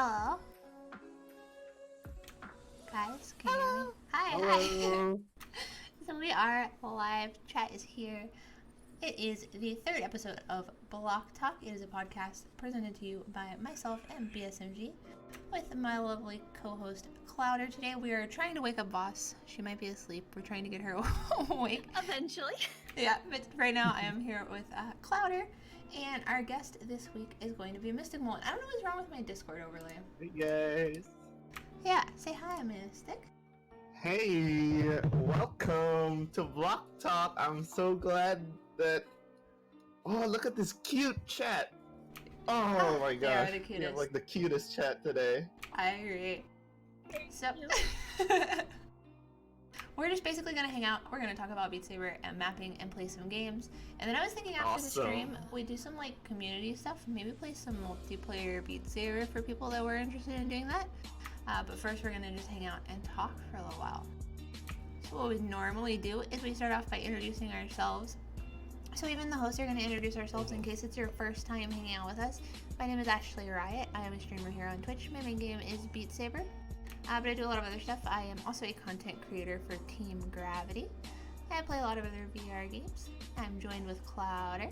Hello. Guys, can you hear me? Hi, Hello. hi. So we are live. Chat is here. It is the third episode of BloqTalk. It is a podcast presented to you by myself and BSMG with my lovely co-host Clouder. Today we are trying to wake up Boss. She might be asleep. We're trying to get her awake. Eventually. Yeah, but right now I am here with Clouder, and our guest this week is going to be Mystikmol. I don't know what's wrong with my Discord overlay. Hey guys. Yeah, say hi, Mystik. Hey, welcome to BloqTalk. I'm so glad that. Oh, look at this cute chat. Oh my They are gosh, the we have cutest. like the cutest chat today. I agree. So, we're just basically going to hang out. We're going to talk about Beat Saber and mapping and play some games. And then I was thinking after the stream, we do some like community stuff. Maybe play some multiplayer Beat Saber for people that were interested in doing that. But first we're going to just hang out and talk for a little while. So what we normally do is we start off by introducing ourselves. So even the hosts are going to introduce ourselves in case it's your first time hanging out with us. My name is ashleyriott. I am a streamer here on Twitch. My main game is Beat Saber. But I do a lot of other stuff. I am also a content creator for Team Gravity. I play a lot of other VR games. I'm joined with Clouder.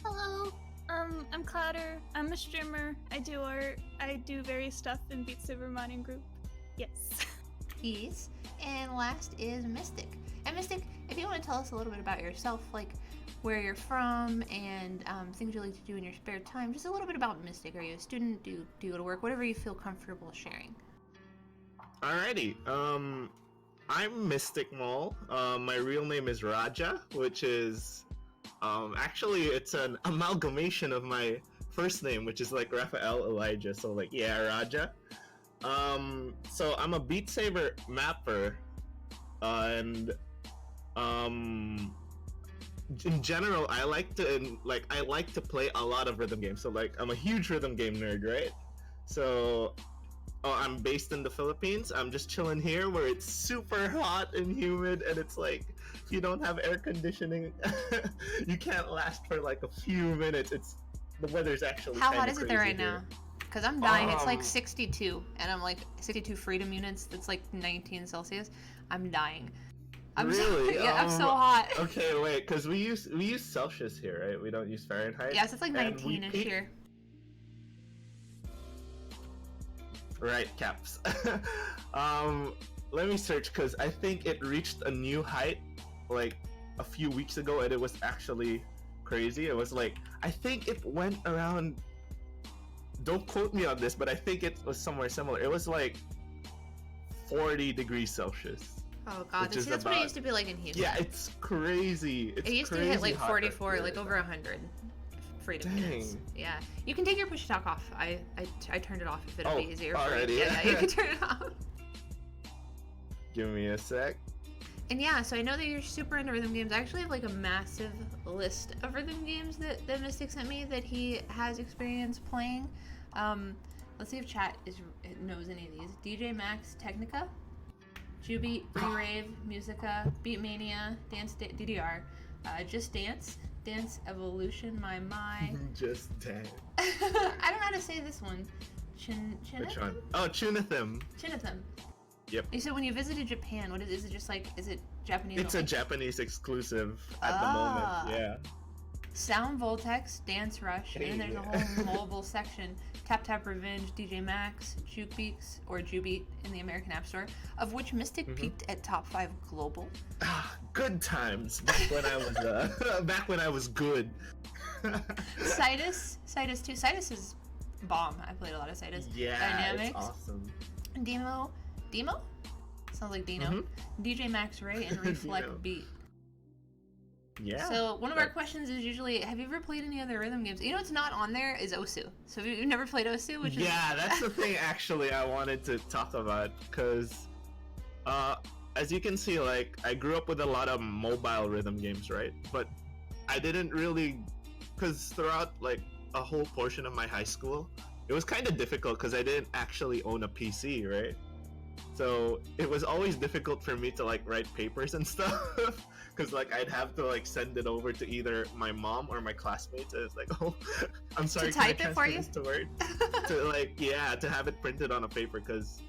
Hello. I'm Clouder. I'm a streamer. I do art. I do various stuff in Beat Saber modding group. Yes. Peace. And last is Mystik. And Mystik, if you want to tell us a little bit about yourself, like where you're from and things you like to do in your spare time, just a little bit about Mystik. Are you a student? Do you go to work? Whatever you feel comfortable sharing. Alrighty. I'm Mystikmol. My real name is Raja, which is actually it's an amalgamation of my first name, which is like Raphael Elijah. So like yeah, Raja. So I'm a Beat Saber mapper, and in general, I like to play a lot of rhythm games. So like I'm a huge rhythm game nerd, right? So I'm based in the Philippines. I'm just chilling here where it's super hot and humid, and it's like if you don't have air conditioning, you can't last for like a few minutes. The weather's actually How hot is it there right here. now? Because I'm dying. It's like 62, and I'm like 62 freedom units. That's like 19 Celsius. I'm dying. I'm Really? So, yeah, I'm so hot. Okay, wait, because we use Celsius here, right? We don't use Fahrenheit. Yes, it's like 19-ish here. Right, caps. Let me search because I think it reached a new height like a few weeks ago, and it was actually crazy. It was like I think it went around. Don't quote me on this, but I think it was somewhere similar. It was like 40 degrees Celsius. Oh god, that's what it used to be like in Houston. Yeah, it's crazy. It used to hit like 44, like over 100 freedom units. Yeah, you can take your push talk off. I turned it off if it'll be easier for you. Yeah, you can turn it off. Give me a sec. And yeah, so I know that you're super into rhythm games. I actually have like a massive list of rhythm games that Mystik sent me that he has experience playing. Let's see if chat knows any of these. DJ Max Technica, Jubeat, Re-Rave, Musica, Beatmania, Dance DDR, Just Dance, Dance Evolution, My. Just Dance. I don't know how to say this one. Which one? Oh, Chunathem. Chinathem. Yep. You said when you visited Japan, what is it just like, is it Japanese? It's only? a Japanese exclusive at the moment, yeah. Sound Voltex, Dance Rush, and then there's a whole mobile section. Tap Tap Revenge, DJ Max, Jukebeats, or Jubeat in the American App Store, of which Mystik peaked at top 5 global. Good times, back when I was good. Citus 2. Citus is bomb. I played a lot of Citus. Yeah, Dynamics. it's awesome. Demo? Sounds like Dino. DJ Max Ray and Reflect Beat. Yeah. So one of our questions is usually, have you ever played any other rhythm games? You know what's not on there is Osu. So have you never played Osu? That's the thing actually I wanted to talk about, because as you can see, like I grew up with a lot of mobile rhythm games, right? But I didn't really, because throughout like a whole portion of my high school, it was kind of difficult because I didn't actually own a PC, right? So it was always difficult for me to like write papers and stuff, because like I'd have to like send it over to either my mom or my classmates. And it's like, oh, I'm sorry, To type it for you? this to Word? To like, yeah, to have it printed on a paper, because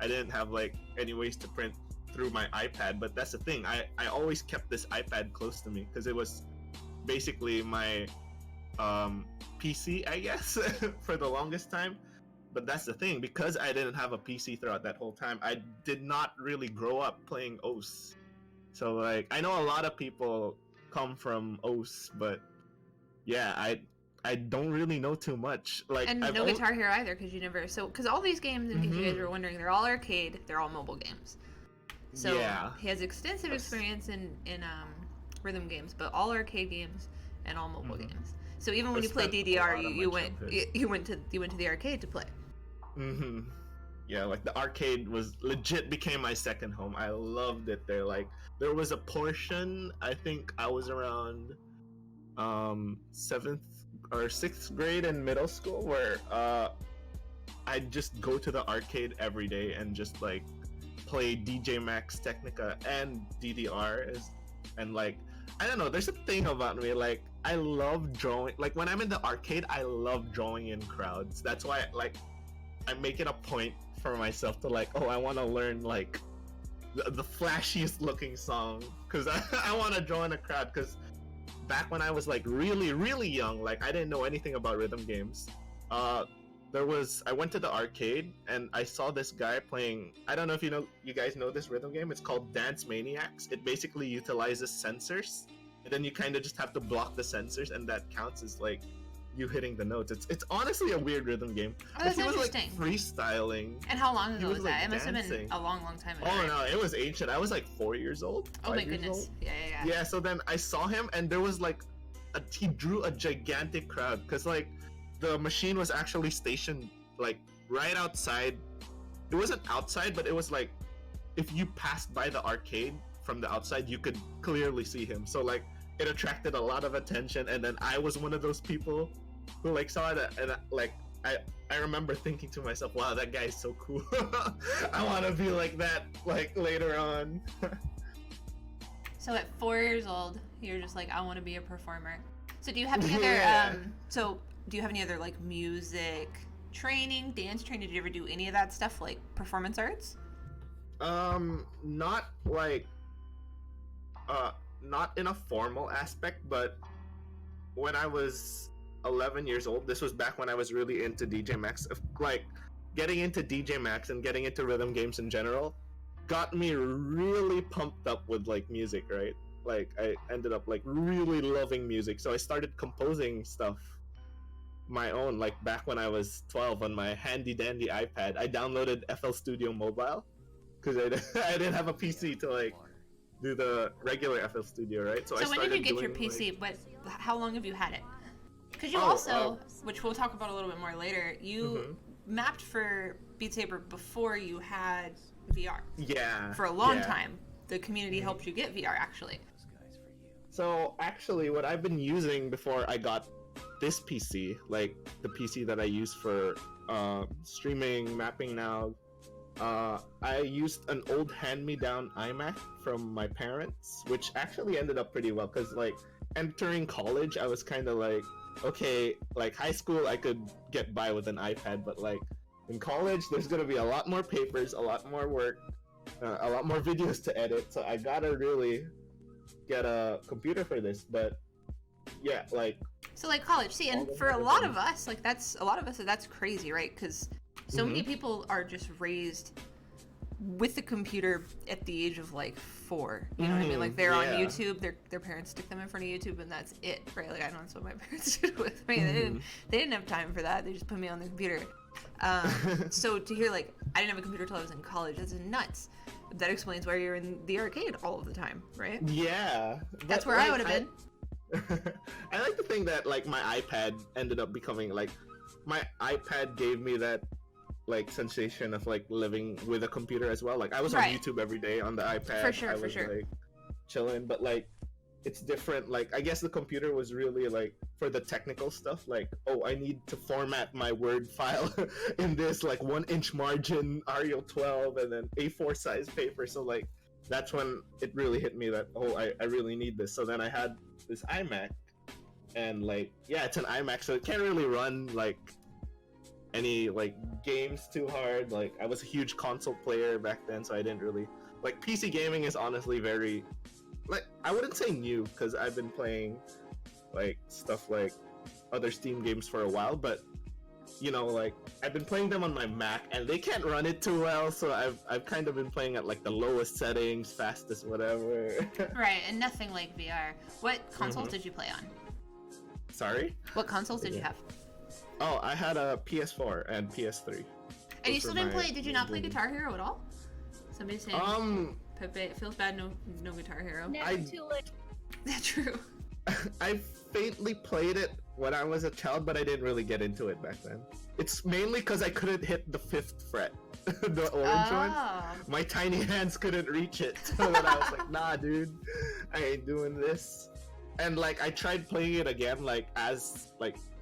I didn't have like any ways to print through my iPad. But that's the thing, I always kept this iPad close to me because it was basically my PC, I guess, for the longest time. But that's the thing, because I didn't have a PC throughout that whole time, I did not really grow up playing OS. So like, I know a lot of people come from OS, but yeah, I don't really know too much. Like, And no Guitar Hero either, because you never. So, because all these games, in case you guys were wondering, they're all arcade, they're all mobile games. So yeah, he has extensive experience in rhythm games, but all arcade games and all mobile games. So even when you played DDR, you went to the arcade to play. Yeah, like the arcade was legit became my second home. I loved it there. Like there was a portion, I think I was around 7th or 6th grade in middle school, where I'd just go to the arcade every day and just like play DJ Max, Technica, and DDR. And like, I don't know, there's a thing about me, like I love drawing. Like when I'm in the arcade, I love drawing in crowds. That's why like I make it a point for myself to like, oh, I want to learn like the flashiest looking song, because I want to draw in a crowd. Because back when I was like really young, like I didn't know anything about rhythm games. I went to the arcade and I saw this guy playing. I don't know if you guys know this rhythm game. It's called Dance Maniacs. It basically utilizes sensors, and then you kind of just have to block the sensors, and that counts as like you hitting the notes. It's honestly a weird rhythm game. Oh, that's he was like interesting. freestyling. And how long ago was that? like, It must have dancing. been a long time ago. Oh no, it was ancient. I was like 4 years old. Oh my 5 years goodness. old. Yeah. Yeah, so then I saw him, and there was like he drew a gigantic crowd, because like the machine was actually stationed like right outside. It wasn't outside, but it was like if you passed by the arcade from the outside, you could clearly see him. So like it attracted a lot of attention, and then I was one of those people who like saw it, and like I remember thinking to myself, wow, that guy is so cool. I want to be like that like later on. So at 4 years old, you're just like, I want to be a performer. So do you have any other do you have any other like music training, dance training? Did you ever do any of that stuff, like performance arts? Not like not in a formal aspect, but when I was 11 years old, this was back when I was really into DJ Max. Like getting into DJ Max and getting into rhythm games in general got me really pumped up with like music, right? Like I ended up like really loving music, so I started composing stuff my own. Like back when I was 12, on my handy dandy iPad, I downloaded FL Studio Mobile, because I didn't have a PC to like do the regular FL Studio, right? So when did you get your PC? Like, how long have you had it? Because you which we'll talk about a little bit more later, you mapped for Beat Saber before you had VR. Yeah. For a long time. The community helped you get VR, actually. So actually, what I've been using before I got this PC, like the PC that I use for streaming, mapping now, I used an old hand-me-down iMac from my parents, which actually ended up pretty well, because like entering college, I was kind of like, okay, like high school I could get by with an iPad, but like in college there's gonna be a lot more papers, a lot more work, a lot more videos to edit, so I gotta really get a computer for this. But yeah, like so like college, see, and for a lot of us, like that's crazy, right? Because so many people are just raised with the computer at the age of like 4, you know what I mean? Like they're on YouTube, their parents stick them in front of YouTube, and that's it, right? Like I know that's what my parents did with me. They didn't have time for that. They just put me on the computer. So to hear like I didn't have a computer till I was in college, that's nuts. That explains why you're in the arcade all of the time, right? Yeah, that's where I would have been. I like to think that like my iPad ended up becoming like, my iPad gave me that like sensation of like living with a computer as well. Like I was on YouTube every day on the iPad. For sure. Like chilling, but like it's different. Like, I guess the computer was really like for the technical stuff. Like, oh, I need to format my Word file in this like 1-inch margin Arial 12 and then A4 size paper. So like, that's when it really hit me that, oh, I really need this. So then I had this iMac, and like, yeah, it's an iMac, so it can't really run like any like games too hard. Like, I was a huge console player back then, so I didn't really like PC gaming is honestly very, like, I wouldn't say new because I've been playing like stuff like other Steam games for a while, but you know, like, I've been playing them on my Mac and they can't run it too well, so I've kind of been playing at like the lowest settings, fastest whatever. Right, and nothing like VR. What consoles did you play on? Sorry? What consoles did you have? Oh, I had a PS4 and PS3. And you still didn't play? Did you not play Guitar Hero at all? Somebody's saying Pepe, it feels bad. No Guitar Hero. Never too late. That's true. I faintly played it when I was a child, but I didn't really get into it back then. It's mainly because I couldn't hit the 5th fret, the orange one. My tiny hands couldn't reach it, so then I was like, nah, dude, I ain't doing this. And like, I tried playing it again, like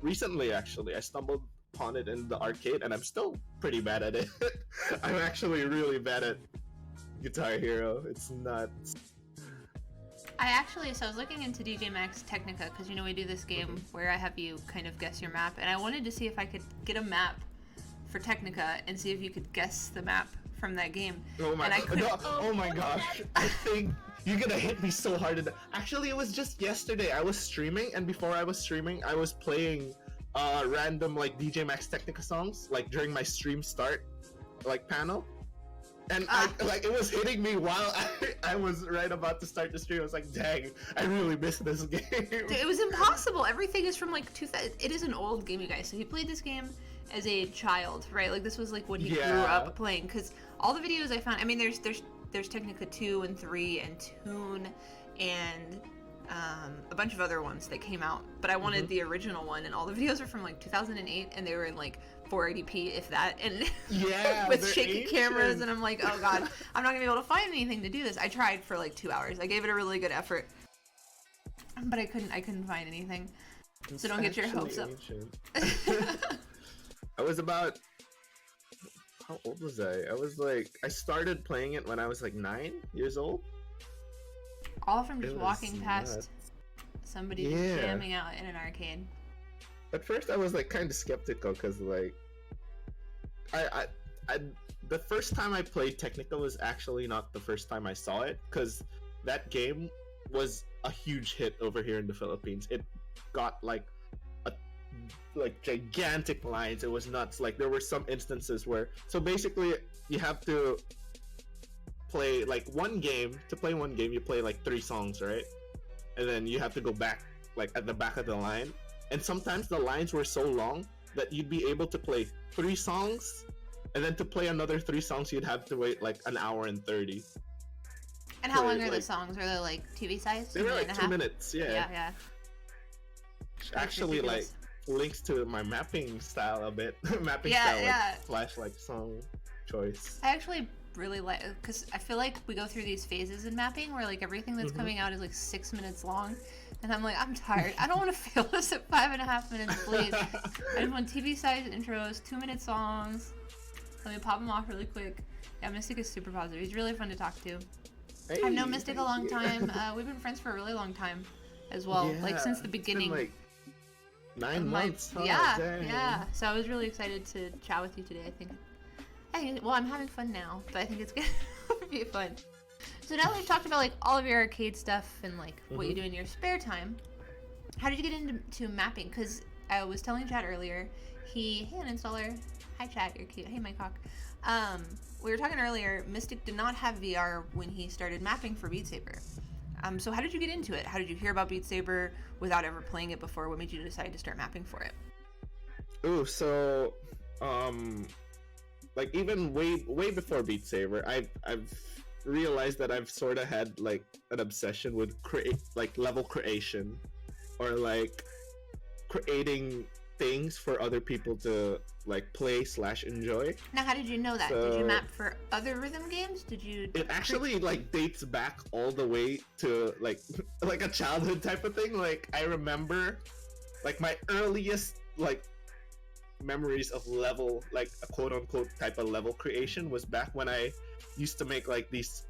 recently actually. I stumbled upon it in the arcade, and I'm still pretty bad at it. I'm actually really bad at Guitar Hero. It's nuts. So I was looking into DJ Max Technica because, you know, we do this game where I have you kind of guess your map, and I wanted to see if I could get a map for Technica and see if you could guess the map from that game. Oh my, oh my gosh, I think you're gonna hit me so hard. Actually, it was just yesterday. I was streaming, and before I was streaming, I was playing random like DJ Max Technica songs, like during my stream start like panel. And it was hitting me while I was right about to start the stream. I was like, dang, I really missed this game. Dude, it was impossible. Everything is from like 2000. It is an old game, you guys. So he played this game as a child, right? Like, this was like what he grew up playing. Because all the videos I found, I mean, there's Technica 2 and 3 and Toon and a bunch of other ones that came out. But I wanted the original one, and all the videos are from like 2008, and they were in like 480p, if that, and with shaky cameras, and I'm like, oh god, I'm not gonna be able to find anything to do this. I tried for like 2 hours. I gave it a really good effort, but I couldn't find anything. So don't get your hopes up. I was about, how old was I? I was like, I started playing it when I was like 9 years old. All from just walking past somebody just jamming out in an arcade. At first, I was like kind of skeptical because like, I the first time I played Technica was actually not the first time I saw it, because that game was a huge hit over here in the Philippines. It got like gigantic lines. It was nuts. Like, there were some instances where, so basically you have to play like one game. To play one game, you play like 3 songs, right? And then you have to go back like at the back of the line. And sometimes the lines were so long that you'd be able to play 3 songs, and then to play another 3 songs, you'd have to wait like 1 hour and 30. And how long are the songs? Are they like TV size? They were like 2 minutes, yeah. Actually, like, links to my mapping style a bit. Like flash like song choice. I actually really like, because I feel like we go through these phases in mapping where like everything that's coming out is like 6 minutes long, and I'm like, I'm tired. I don't want to fail this at 5.5 minutes, please. I just want TV size intros, 2-minute songs. Let me pop them off really quick. Yeah, Mystik is super positive. He's really fun to talk to. Hey, I've known Mystik a long time. We've been friends for a really long time as well, like since the beginning. It's been like 9 months. Yeah. So I was really excited to chat with you today. I think, well, I'm having fun now, but I think it's gonna be fun. So now that we've talked about like all of your arcade stuff and like what you do in your spare time, how did you get into mapping? Because I was telling Chad earlier, hey, uninstaller. Hi Chad, you're cute. Hey, my cock. We were talking earlier, Mystik did not have VR when he started mapping for Beat Saber. So how did you get into it? How did you hear about Beat Saber without ever playing it before? What made you decide to start mapping for it? Ooh, so like even way before Beat Saber, I've realized that I've sort of had like an obsession with level creation, or like creating things for other people to like play/enjoy. Now, how did you know that? Did you map for other rhythm games? Did you? It actually like dates back all the way to like like a childhood type of thing. Like I remember, like my earliest like memories of level, like a quote unquote type of level creation, was back when I used to make like these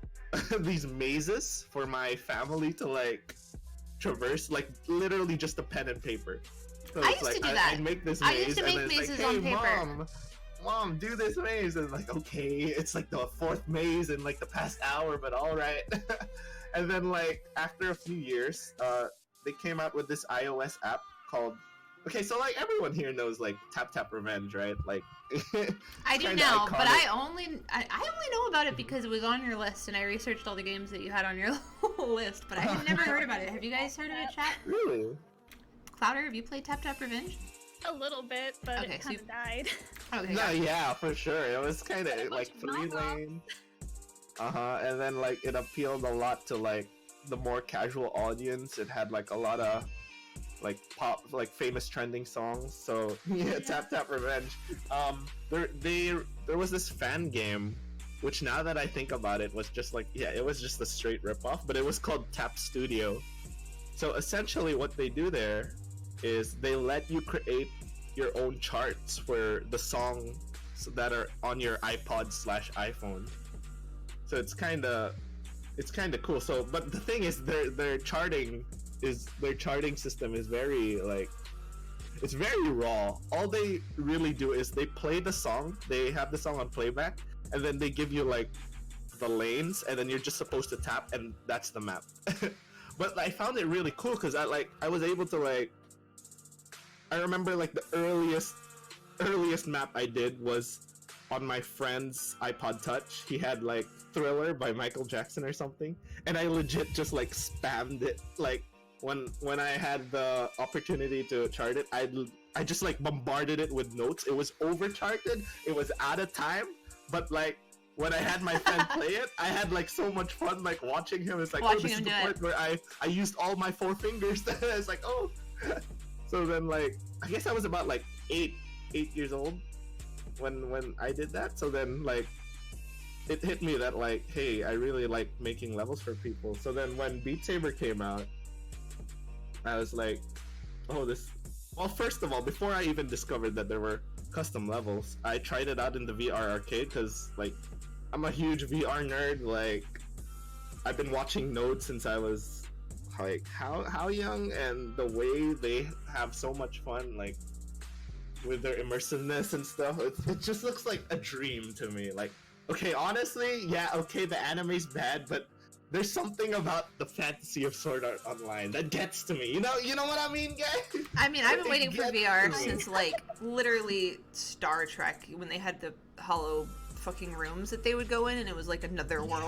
these mazes for my family to like traverse, like literally just a pen and paper. So I it's used to like do that. I make this I maze used to and make then it's mazes like, hey, on paper. Mom, do this maze, and like, okay, it's like the fourth maze in like the past hour, but all right. And then like after a few years, they came out with this iOS app called. Okay, so like everyone here knows like Tap Tap Revenge, right? Like I do know, but I only know about it because it was on your list, and I researched all the games that you had on your list. But I had never heard about it. Have you guys heard of it, chat? Really? Clouder, have you played Tap Tap Revenge? A little bit, but Okay, it so kind of died. Okay. No, yeah, for sure. It was kind of like 3 lane. And then like it appealed a lot to like the more casual audience. It had like a lot of like pop, like famous trending songs. So yeah, Tap Tap Revenge. There was this fan game, which now that I think about it, was just like it was just a straight ripoff, but it was called Tap Studio. So essentially, what they do there is they let you create your own charts for the songs that are on your iPod/iPhone. So it's kind of cool. So, but the thing is, their charting system is very like, it's very raw. All they really do is they play the song. They have the song on playback, and then they give you like the lanes, and then you're just supposed to tap, and that's the map. But I found it really cool because I was able to like. I remember like the earliest map I did was on my friend's iPod Touch. He had like Thriller by Michael Jackson or something, and I legit just like spammed it. Like when I had the opportunity to chart it, I just like bombarded it with notes. It was overcharted, it was out of time, but like when I had my friend play it, I had like so much fun like watching him. It's like, oh, this is the part where I used all my 4 fingers. It's like, oh. So then like I guess I was about like 8 years old when I did that. So then like it hit me that like, hey, I really like making levels for people. So then when Beat Saber came out, I was like, oh, this. Well, first of all, before I even discovered that there were custom levels, I tried it out in the VR arcade because like I'm a huge VR nerd. Like I've been watching Node since I was like how young, and the way they have so much fun like with their immersiveness and stuff, it just looks like a dream to me. Like, okay, honestly, yeah, okay, the anime's bad, but there's something about the fantasy of Sword Art Online that gets to me. You know what I mean, guys? I mean, I've been waiting for VR since like literally Star Trek, when they had the hollow fucking rooms that they would go in, and it was like another world.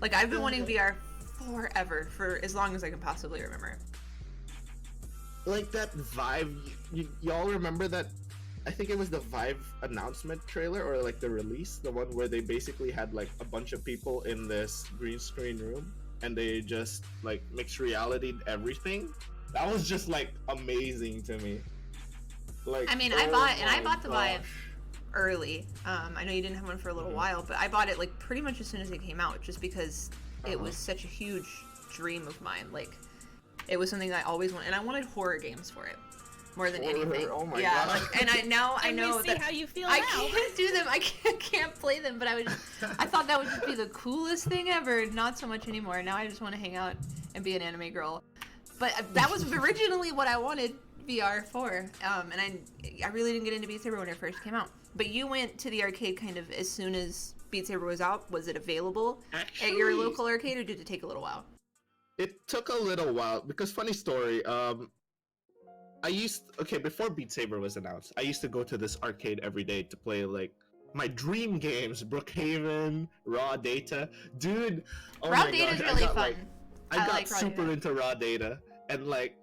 Like I've been wanting VR forever, for as long as I can possibly remember. Like that Vive, y'all remember that? I think it was the Vive announcement trailer, or like the release, the one where they basically had like a bunch of people in this green screen room and they just like mixed reality everything. That was just like amazing to me. Like, I mean, I bought the Vive early. I know you didn't have one for a little while, but I bought it like pretty much as soon as it came out, just because it was such a huge dream of mine. Like, it was something I always wanted, and I wanted horror games for it more than anything. Oh my god! Like, and I know see that how you feel I now. can't do them. I can't play them. But I thought that would just be the coolest thing ever. Not so much anymore. Now I just want to hang out and be an anime girl. But that was originally what I wanted VR for. And I really didn't get into Beat Saber when it first came out. But you went to the arcade kind of as soon as Beat Saber was out. Was it available at your local arcade, or did it take a little while? It took a little while, because funny story, before Beat Saber was announced, I used to go to this arcade every day to play like my dream games, Brookhaven, Raw Data. Dude, Raw Data is really fun. I got super into Raw Data, and like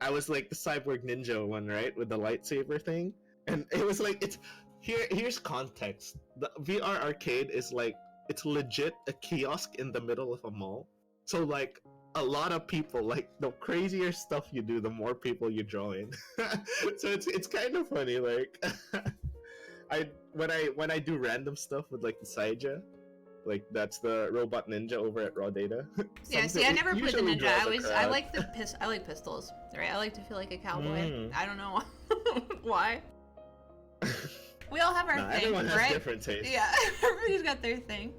I was like the Cyborg Ninja one, right, with the lightsaber thing, and it was like here's context. The VR arcade is like, it's legit a kiosk in the middle of a mall. So like a lot of people, like the crazier stuff you do, the more people you join. So it's kind of funny. Like when I do random stuff with like the Saija, like that's the robot ninja over at Raw Data. Yeah, see, I never played the usually ninja. draws a I crowd. like I like pistols. Right? I like to feel like a cowboy. I don't know why. We all have our Nah, thing, everyone has right? different tastes. Yeah, everybody's got their thing.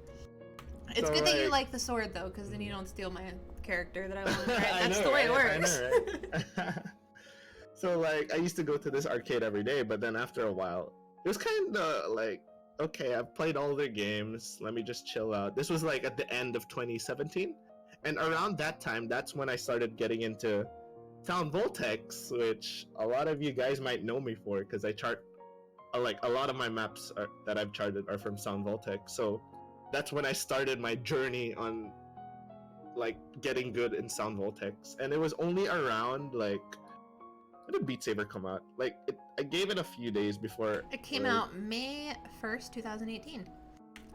It's So, good that you like- like the sword though, because then you don't steal my character that I want. Right? I That's know, the way it right? I works. know, right? So like I used to go to this arcade every day, but then after a while, it was kind of like, okay, I've played all their games. Let me just chill out. This was like at the end of 2017, and around that time, that's when I started getting into Sound Voltex, which a lot of you guys might know me for, because I chart like a lot of my maps that I've charted are from Sound Voltex. So that's when I started my journey on like getting good in Sound Voltex, and it was only around like when did Beat Saber come out? Like I gave it a few days before It came like, out May 1st, 2018.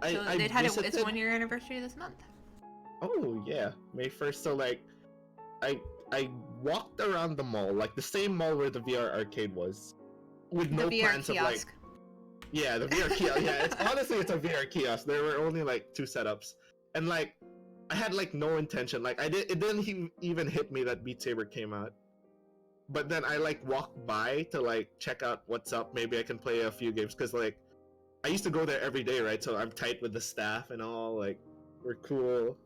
I, So I they'd had its visited- 1 year anniversary this month. Oh yeah, May 1st. So like, I walked around the mall, like the same mall where the VR arcade was, with no The VR plans of like. kiosk. Yeah, the VR kiosk. Yeah, honestly it's a VR kiosk. There were only like 2 setups, and like I had like no intention. Like it didn't even hit me that Beat Saber came out. But then I like walked by to like check out what's up. Maybe I can play a few games, because like I used to go there every day, right? So I'm tight with the staff and all. Like we're cool.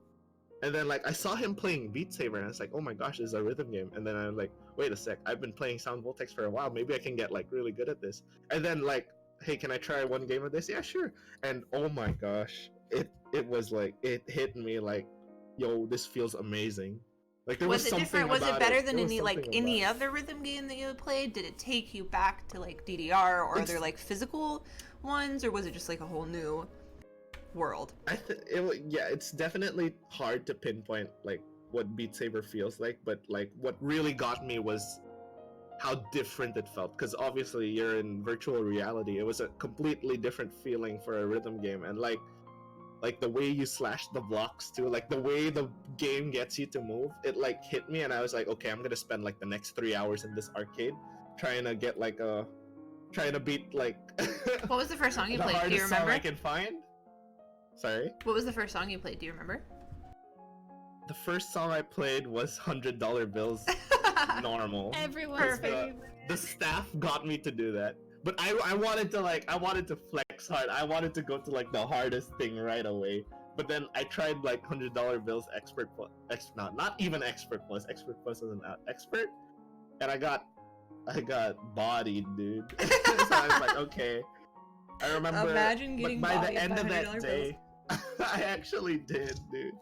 And then like I saw him playing Beat Saber, and I was like, oh my gosh, this is a rhythm game. And then I'm like, wait a sec, I've been playing Sound Voltex for a while. Maybe I can get like really good at this. And then like, hey, can I try one game of this? Yeah, sure. And oh my gosh, it was like it hit me like, yo, this feels amazing. Like there was Was it something different? Was it about better it. than There was any like something any about it. other rhythm game that you played? Did it take you back to like DDR, or are It's- there like physical ones, or was it just like a whole new world? Yeah, it's definitely hard to pinpoint like what Beat Saber feels like, but like what really got me was how different it felt, because obviously you're in virtual reality. It was a completely different feeling for a rhythm game, and like the way you slash the blocks too, like the way the game gets you to move, it like hit me, and I was like, okay, I'm gonna spend like the next 3 hours in this arcade trying to get like trying to beat like What was the first song you the played? Do hardest you remember? song I can find. Sorry? What was the first song you played? Do you remember? The first song I played was $100 Bills Normal. Everyone's Perfect. favorite. The staff got me to do that. But I wanted to flex hard. I wanted to go to like the hardest thing right away. But then I tried like $100 Bills Expert Plus, not even Expert Plus. Expert Plus isn't out. Expert, and I got bodied, dude. So I was like, okay. I remember. Imagine but getting by the bodied end by of that $100 day, I actually did, dude.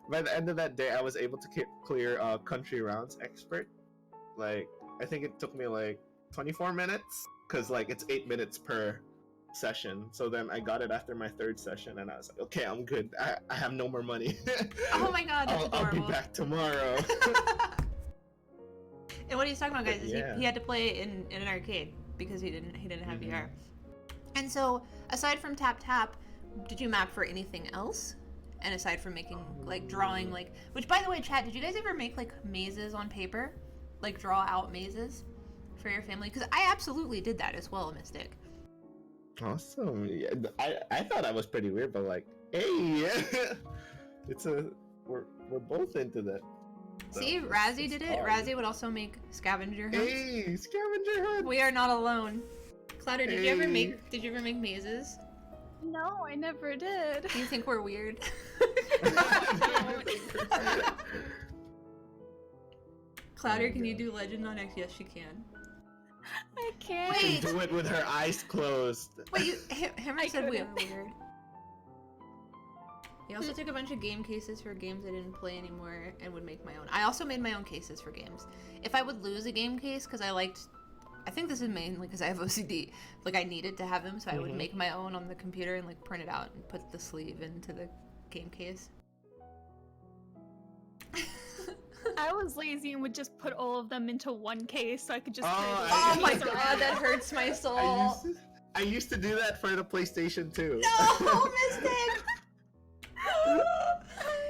By the end of that day, I was able to clear Country Rounds Expert. Like, I think it took me like 24 minutes, because like it's 8 minutes per session. So then I got it after my 3rd session, and I was like, okay, I'm good. I have no more money. Oh my god, that's I'll be adorable. back tomorrow. And what he's talking about, guys, is Yeah. he had to play it in an arcade because he didn't have Mhm. VR. And so, aside from Tap Tap, did you map for anything else? And aside from making like drawing, like, which by the way, chat, did you guys ever make like mazes on paper, like draw out mazes for your family? Because I absolutely did that as well, Mystik. Awesome. Yeah, I thought I was pretty weird, but like, hey, we're both into that. So See, that's- Razzie did that's it. hard. Razzie would also make scavenger hunts. Hey, scavenger hunt. We are not alone. Clouder, did you ever Hey. make mazes? No, I never did. Do you think we're weird? Clouder, can you do Legend on X? Yes, she can. I can't. Wait. Do it with her eyes closed. Wait, Hammer I said we are couldn't. weird. He also took a bunch of game cases for games I didn't play anymore and would make my own. I also made my own cases for games. If I would lose a game case, because I think this is mainly because I have OCD. Like, I needed to have them, so I would Mhm. make my own on the computer and like print it out and put the sleeve into the game case. I was lazy and would just put all of them into one case so I could just. Oh, carry the I- Oh my case god, around. that hurts my soul. I used to do that for the PlayStation 2. No, Mystik!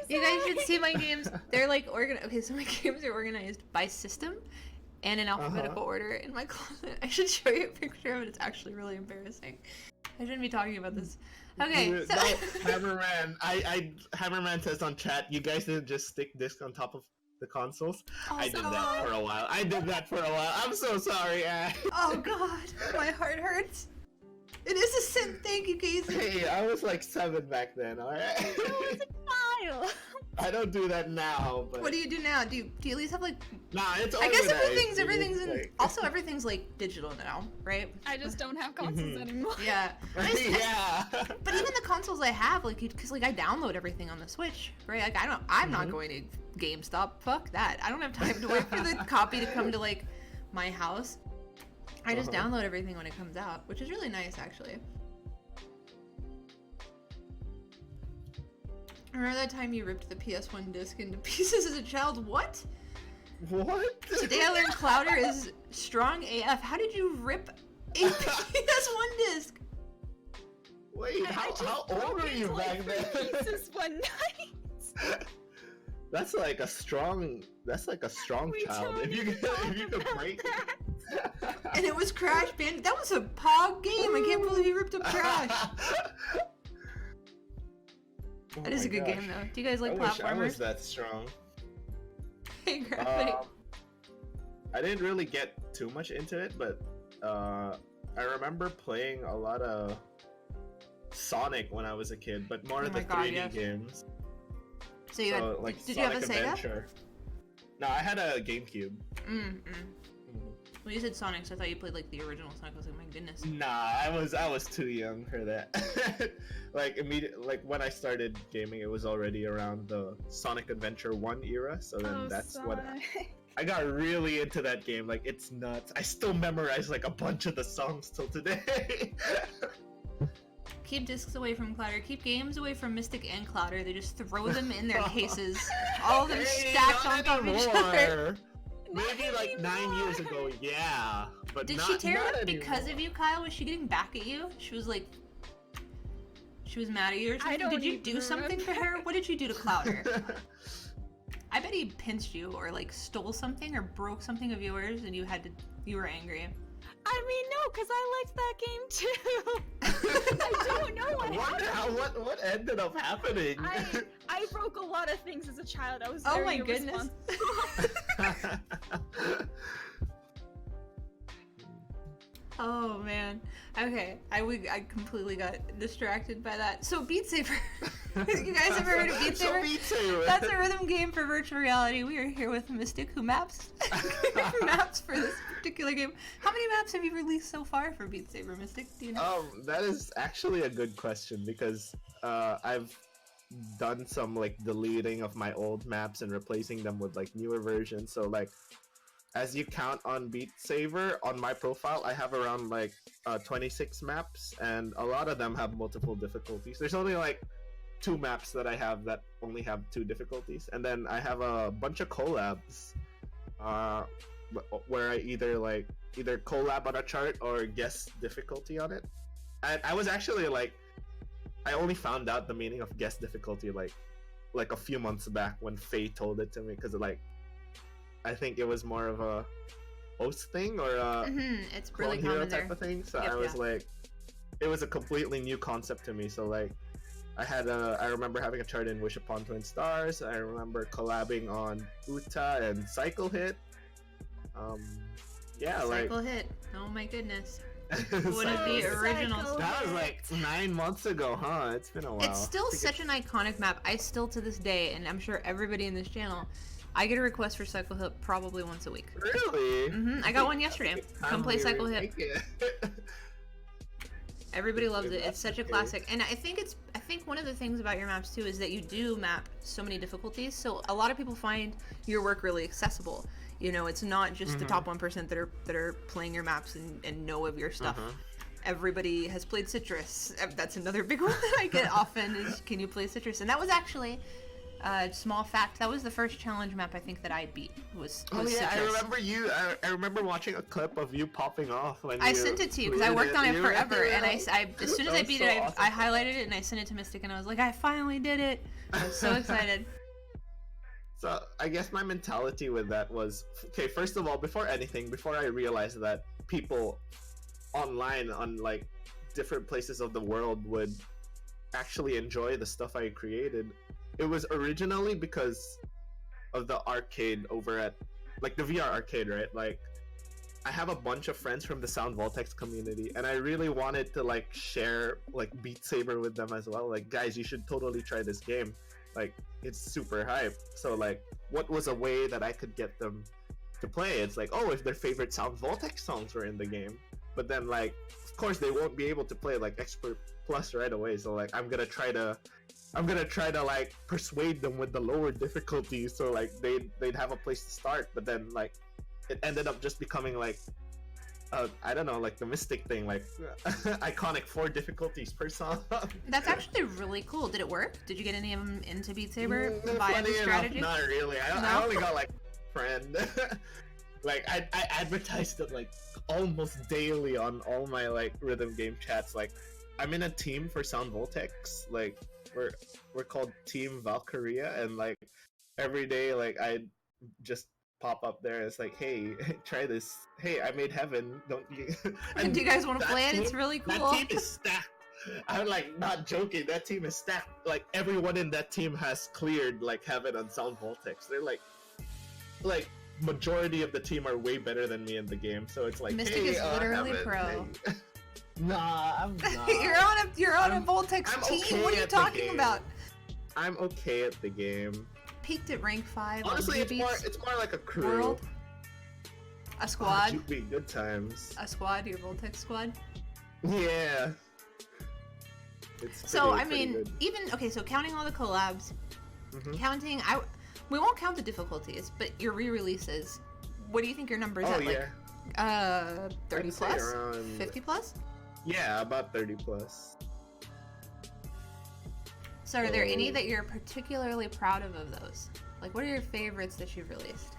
You guys should see my games. They're like Okay, so my games are organized by system and in alphabetical order in my closet. I should show you a picture of it. It's actually really embarrassing. I shouldn't be talking about this. Okay, Dude, so... no, Hammerman. Hammerman says on chat, you guys didn't just stick disc on top of the consoles. I did that for a while. I'm so sorry, Ash. Oh god, my heart hurts. It is a sin. Thank you, Casey. Hey, I was like 7 back then, alright? Kyle. I don't do that now, but... What do you do now? Do you at least have like... Nah, it's I guess organized. everything's in... Like... Also, everything's like digital now, right? I just don't have consoles anymore. Yeah. Yeah. But even the consoles I have, like, because like I download everything on the Switch, right? Like I'm not going to GameStop. Fuck that. I don't have time to wait for the copy to come to like my house. I just download everything when it comes out, which is really nice, actually. Remember that time you ripped the PS1 disc into pieces as a child? What? What? Today I learned Clouder is strong AF. How did you rip a PS1 disc? Wait, how old were you back then? Pieces one night. That's like a strong child. If you could break it. And it was Crash Band. That was a Pog game. I can't believe you ripped up Crash. That is a good game though. Do you guys like platformers? I was that strong. Hey, Gravity. I didn't really get too much into it, but I remember playing a lot of Sonic when I was a kid, but more of the 3D games. So you had, like did Sonic you have a Sega? Adventure. No, I had a GameCube. Well, you said Sonic, so I thought you played like the original Sonic. I was like, my goodness. Nah, I was too young for that. Like when I started gaming, it was already around the Sonic Adventure 1 era. So then that's Sonic. what I got really into that game. Like it's nuts. I still memorize like a bunch of the songs till today. Keep discs away from Clouder. Keep games away from Mystik and Clouder. They just throw them in their cases. All of them stacked on top of each other. Maybe like 9 years ago, yeah. But did she tear it up because of you, Kyle? Was she getting back at you? She was like... She was mad at you or something? Did you do something to her? What did you do to Clouder? I bet he pinched you or like stole something or broke something of yours and you were angry. I mean, no, because I liked that game too. I don't know what happened. What ended up happening? I broke a lot of things as a child. I was oh very my goodness. Oh man. Okay, I completely got distracted by that. So Beat Saber. You guys ever heard of Beat Saber? Beat Saber. That's a rhythm game for virtual reality. We are here with Mystik, who maps for this particular game. How many maps have you released so far for Beat Saber, Mystik? Do you know? That is actually a good question because I've done some like deleting of my old maps and replacing them with like newer versions. So like, as you count on Beat Saber, on my profile, I have around like 26 maps, and a lot of them have multiple difficulties. There's only like 2 maps that I have that only have 2 difficulties, and then I have a bunch of collabs where I either collab on a chart or guess difficulty on it. And I was actually like, I only found out the meaning of guess difficulty like a few months back when Faye told it to me, because like I think it was more of a host thing or a it's really clone hero common type there. of thing. So I was like, it was a completely new concept to me. So like, I remember having a chart in Wish Upon Twin Stars. I remember collabing on Uta and Cycle Hit. Cycle Hit. Oh my goodness. One of the originals. That was like 9 months ago, huh? It's been a while. It's still such an iconic map. I still to this day, and I'm sure everybody in this channel, I get a request for Cycle Hit probably once a week. Really? I got one yesterday. Come play Cycle Hit. Everybody loves it. It's such a classic. And I think one of the things about your maps too is that you do map so many difficulties. So a lot of people find your work really accessible. You know, it's not just the top 1% that are playing your maps and know of your stuff. Everybody has played Citrus. That's another big one that I get often is, can you play Citrus? And that was actually Small fact, that was the first challenge map I think that I beat. Was Oh yeah, Citrus. I remember you. I remember watching a clip of you popping off when I sent it to you because I worked on it forever, and I as soon as I beat it, awesome. I highlighted it and I sent it to Mystik, and I was like, I finally did it. I was so excited. So I guess my mentality with that was, okay, first of all, before anything, before I realized that people online on like different places of the world would actually enjoy the stuff I created, it was originally because of the arcade over at like the VR arcade, right? Like I have a bunch of friends from the Sound Voltex community, and I really wanted to like share like Beat Saber with them as well. Like, guys, you should totally try this game. Like, it's super hype. So like, what was a way that I could get them to play? It's like, oh, if their favorite Sound Voltex songs were in the game, but then like, of course, they won't be able to play like Expert Plus right away. So like, I'm gonna try to like persuade them with the lower difficulties, so like they'd have a place to start. But then like, it ended up just becoming like, I don't know, like the Mystik thing, like iconic 4 difficulties per song. That's actually really cool. Did it work? Did you get any of them into Beat Saber via Funny the strategy? enough, not really. No? I only got like friend. Like I advertised it like almost daily on all my like rhythm game chats. Like, I'm in a team for Sound Voltex. Like we're called Team Valkyria, and like every day like I just pop up there. It's like, hey, try this. Hey, I made Heaven. Don't you? And do you guys want to play it? It's really cool. That team is stacked. I'm like not joking. That team is stacked. Like everyone in that team has cleared like Heaven on Sound Voltex. They're like majority of the team are way better than me in the game. So it's like, Mystik hey, is literally Heaven, pro. hey. Nah, I'm not. you're on a Voltex team. Okay What are you at the talking game. about? I'm okay at the game. Peaked at rank 5. Honestly, on it's more like a crew. World. A squad. Oh, dude, good times. A squad. Your Voltex squad. Yeah. It's So pretty, I mean, pretty good. even okay. So counting all the collabs, Mhm. counting we won't count the difficulties, but your re-releases. What do you think your numbers Oh at? yeah. Like 30 I'd say plus, around- 50 plus. Yeah, about 30 plus. So are there any Oh. that you're particularly proud of those? Like, what are your favorites that you've released?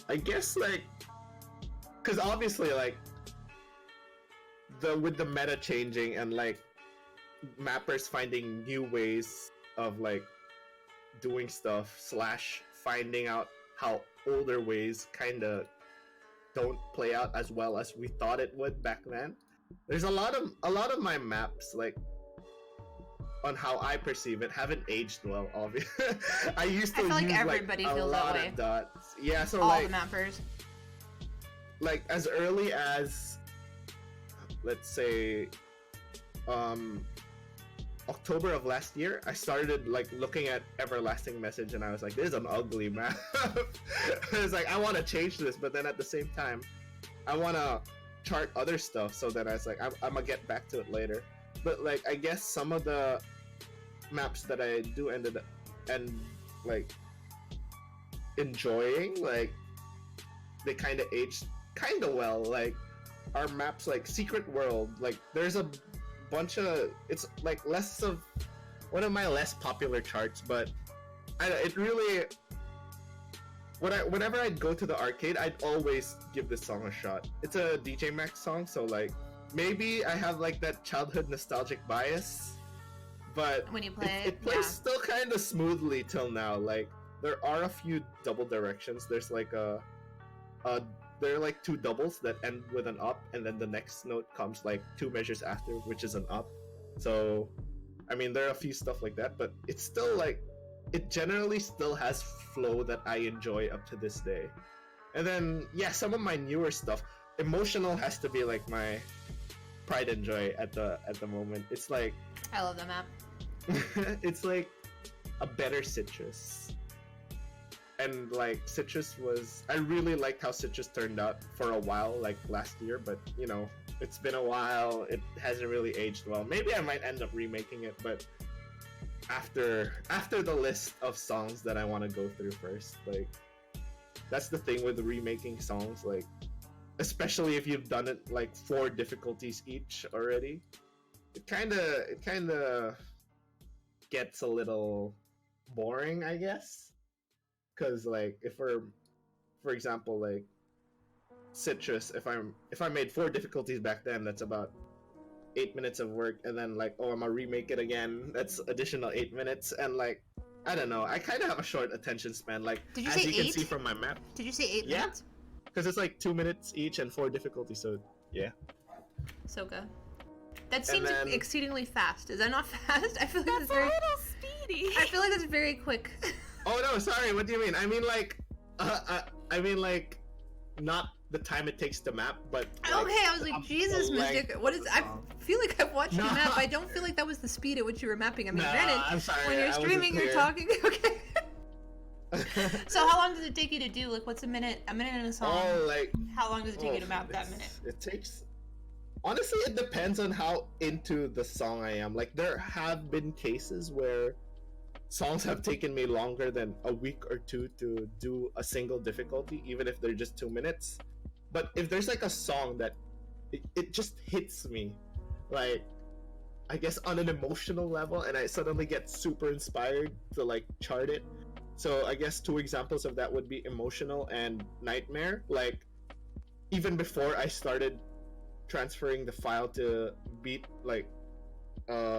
I guess like, because obviously like with the meta changing and like mappers finding new ways of like doing stuff / finding out how older ways kind of don't play out as well as we thought it would back then. There's a lot of my maps, like on how I perceive it, haven't aged well. Obviously, I used to I feel like use everybody like, a feels that lot way. of dots. Yeah, so All like the mappers. like as early as, let's say, October of last year, I started like looking at Everlasting Message, and I was like, "This is an ugly map." I was like, "I want to change this," but then at the same time, I want to chart other stuff. So then I was like, "I'm gonna get back to it later." But like, I guess some of the maps that I do end like enjoying, like they kind of aged kind of well. Like our maps, like Secret World, like there's a bunch of, it's like less of one of my less popular charts, but it really, whenever I'd go to the arcade, I'd always give this song a shot. It's a DJ Max song, so like maybe I have like that childhood nostalgic bias, but When you play it plays still kind of smoothly till now. Like there are a few double directions. There's like there are like 2 doubles that end with an up, and then the next note comes like 2 measures after, which is an up. So, I mean, there are a few stuff like that, but it's still like, it generally still has flow that I enjoy up to this day. And then, yeah, some of my newer stuff, Emotional has to be like my pride and joy at the moment. It's like, I love that map. it's like a better Citrus. And like Citrus was, I really liked how Citrus turned out for a while, like last year, but you know, it's been a while, it hasn't really aged well. Maybe I might end up remaking it, but after the list of songs that I want to go through first. Like, that's the thing with remaking songs, like especially if you've done it like 4 difficulties each already, it kind of gets a little boring, I guess. Because like if we're, for example, like Citrus, if I made 4 difficulties back then, that's about 8 minutes of work, and then like, oh, I'm gonna remake it again, that's additional 8 minutes, and like, I don't know, I kind of have a short attention span, like, Did you as say you 8? can see from my map. Did you say 8 Yeah. minutes? Because it's like 2 minutes each and 4 difficulties, so yeah. So good. That seems then- exceedingly fast. Is that not fast? I feel like That's that's a very. little speedy. I feel like that's very quick. Oh no, sorry, what do you mean? I mean like, not the time it takes to map, but like, Okay, I was like, Jesus, length Mystik. What is? of the I song. feel like I've watched No. you map. I don't feel like that was the speed at which you were mapping. I mean, Nah, granted, I'm sorry, when you're I wasn't streaming, you're clear. talking. Okay. So how long does it take you to do? Like, what's a minute? A minute in a song. Oh, like, How long does it take you to map that minute? It takes. Honestly, it depends on how into the song I am. Like, there have been cases where songs have taken me longer than a week or 2 to do a single difficulty, even if they're just 2 minutes. But if there's like a song that it just hits me, like, I guess on an emotional level, and I suddenly get super inspired to like chart it. So I guess 2 examples of that would be Emotional and Nightmare. Like, even before I started transferring the file to Beat, like,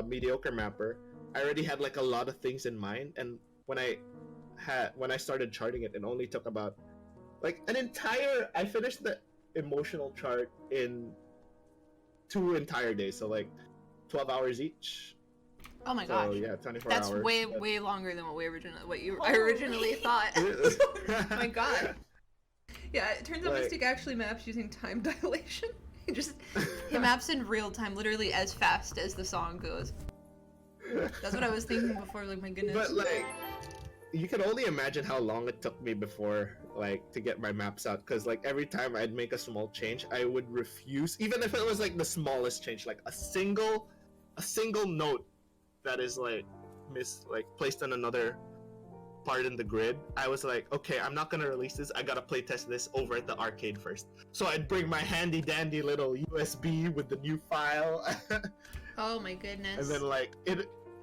Mediocre Mapper, I already had like a lot of things in mind, and when I started charting it, it only took about like I finished the Emotional chart in 2 entire days, so like 12 hours each. Oh my So gosh. yeah, 24 That's hours. way longer than what I Holy. originally thought. Oh my god. Yeah, it turns out Like- Mystik actually maps using time dilation. He maps in real time, literally as fast as the song goes. That's what I was thinking before, like, my goodness. But like, you can only imagine how long it took me before, like, to get my maps out. Because like every time I'd make a small change, I would refuse, even if it was like the smallest change, like a single note that is like placed on another part in the grid. I was like, okay, I'm not gonna release this. I gotta playtest this over at the arcade first. So I'd bring my handy dandy little USB with the new file. Oh my goodness. And then like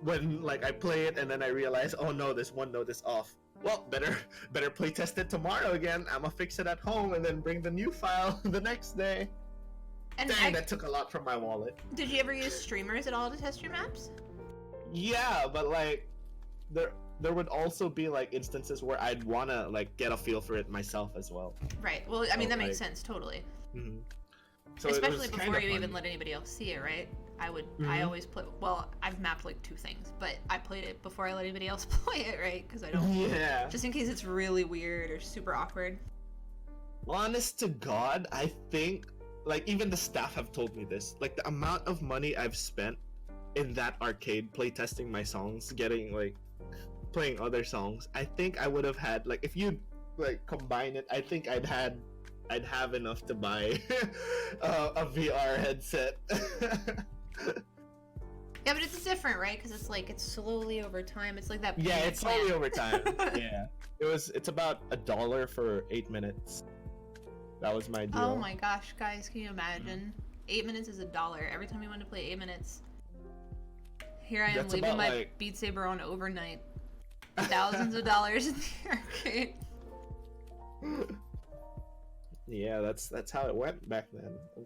when like I play it and then I realize, oh no, this one note is off. Well, better playtest it tomorrow again. I'ma fix it at home and then bring the new file the next day. And Dang, that took a lot from my wallet. did you ever use streamers at all to test your maps? Yeah, but like there would also be like instances where I'd wanna like get a feel for it myself as well. Right. Well, I mean, So, that makes like- sense, totally. Mm-hmm. So Especially it was before kinda you fun. even let anybody else see it, right? I Mhm. always play. Well, I've mapped like 2 things, but I played it before I let anybody else play it, right? Because I don't. Yeah. Just in case it's really weird or super awkward. Honest to God, I think, like, even the staff have told me this. Like, the amount of money I've spent in that arcade playtesting my songs, getting, like, playing other songs, I think I would have had, like, if you, like, combine it, I think I'd have enough to buy a VR headset. Yeah, but it's different, right? Because it's like, it's slowly over time. It's like that. Yeah, payment it's slowly plan. over time. Yeah. It's about $1 for 8 minutes. That was my deal. Oh my gosh, guys, can you imagine? 8 minutes is $1. Every time you want to play 8 minutes. Here I am That's leaving about, my like- Beat Saber on overnight. Thousands of dollars in the arcade. Yeah, that's how it went back then. I'm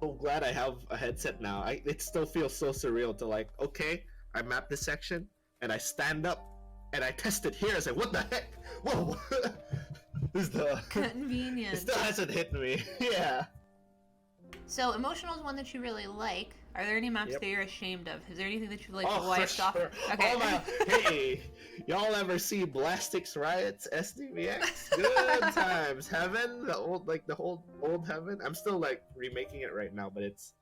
so glad I have a headset now. It still feels so surreal to like, okay, I map this section and I stand up and I test it here. I say, what the heck? Whoa! This is the Convenient. It still hasn't hit me. Yeah. So, Emotional is one that you really like. Are there any maps Yep. that you're ashamed of? Is there anything that you like Oh, for wiped off? sure. Okay. Oh my! Hey, y'all ever see Blastix Riot's SDVX? Good times, Heaven, the whole old Heaven. I'm still like remaking it right now, but it's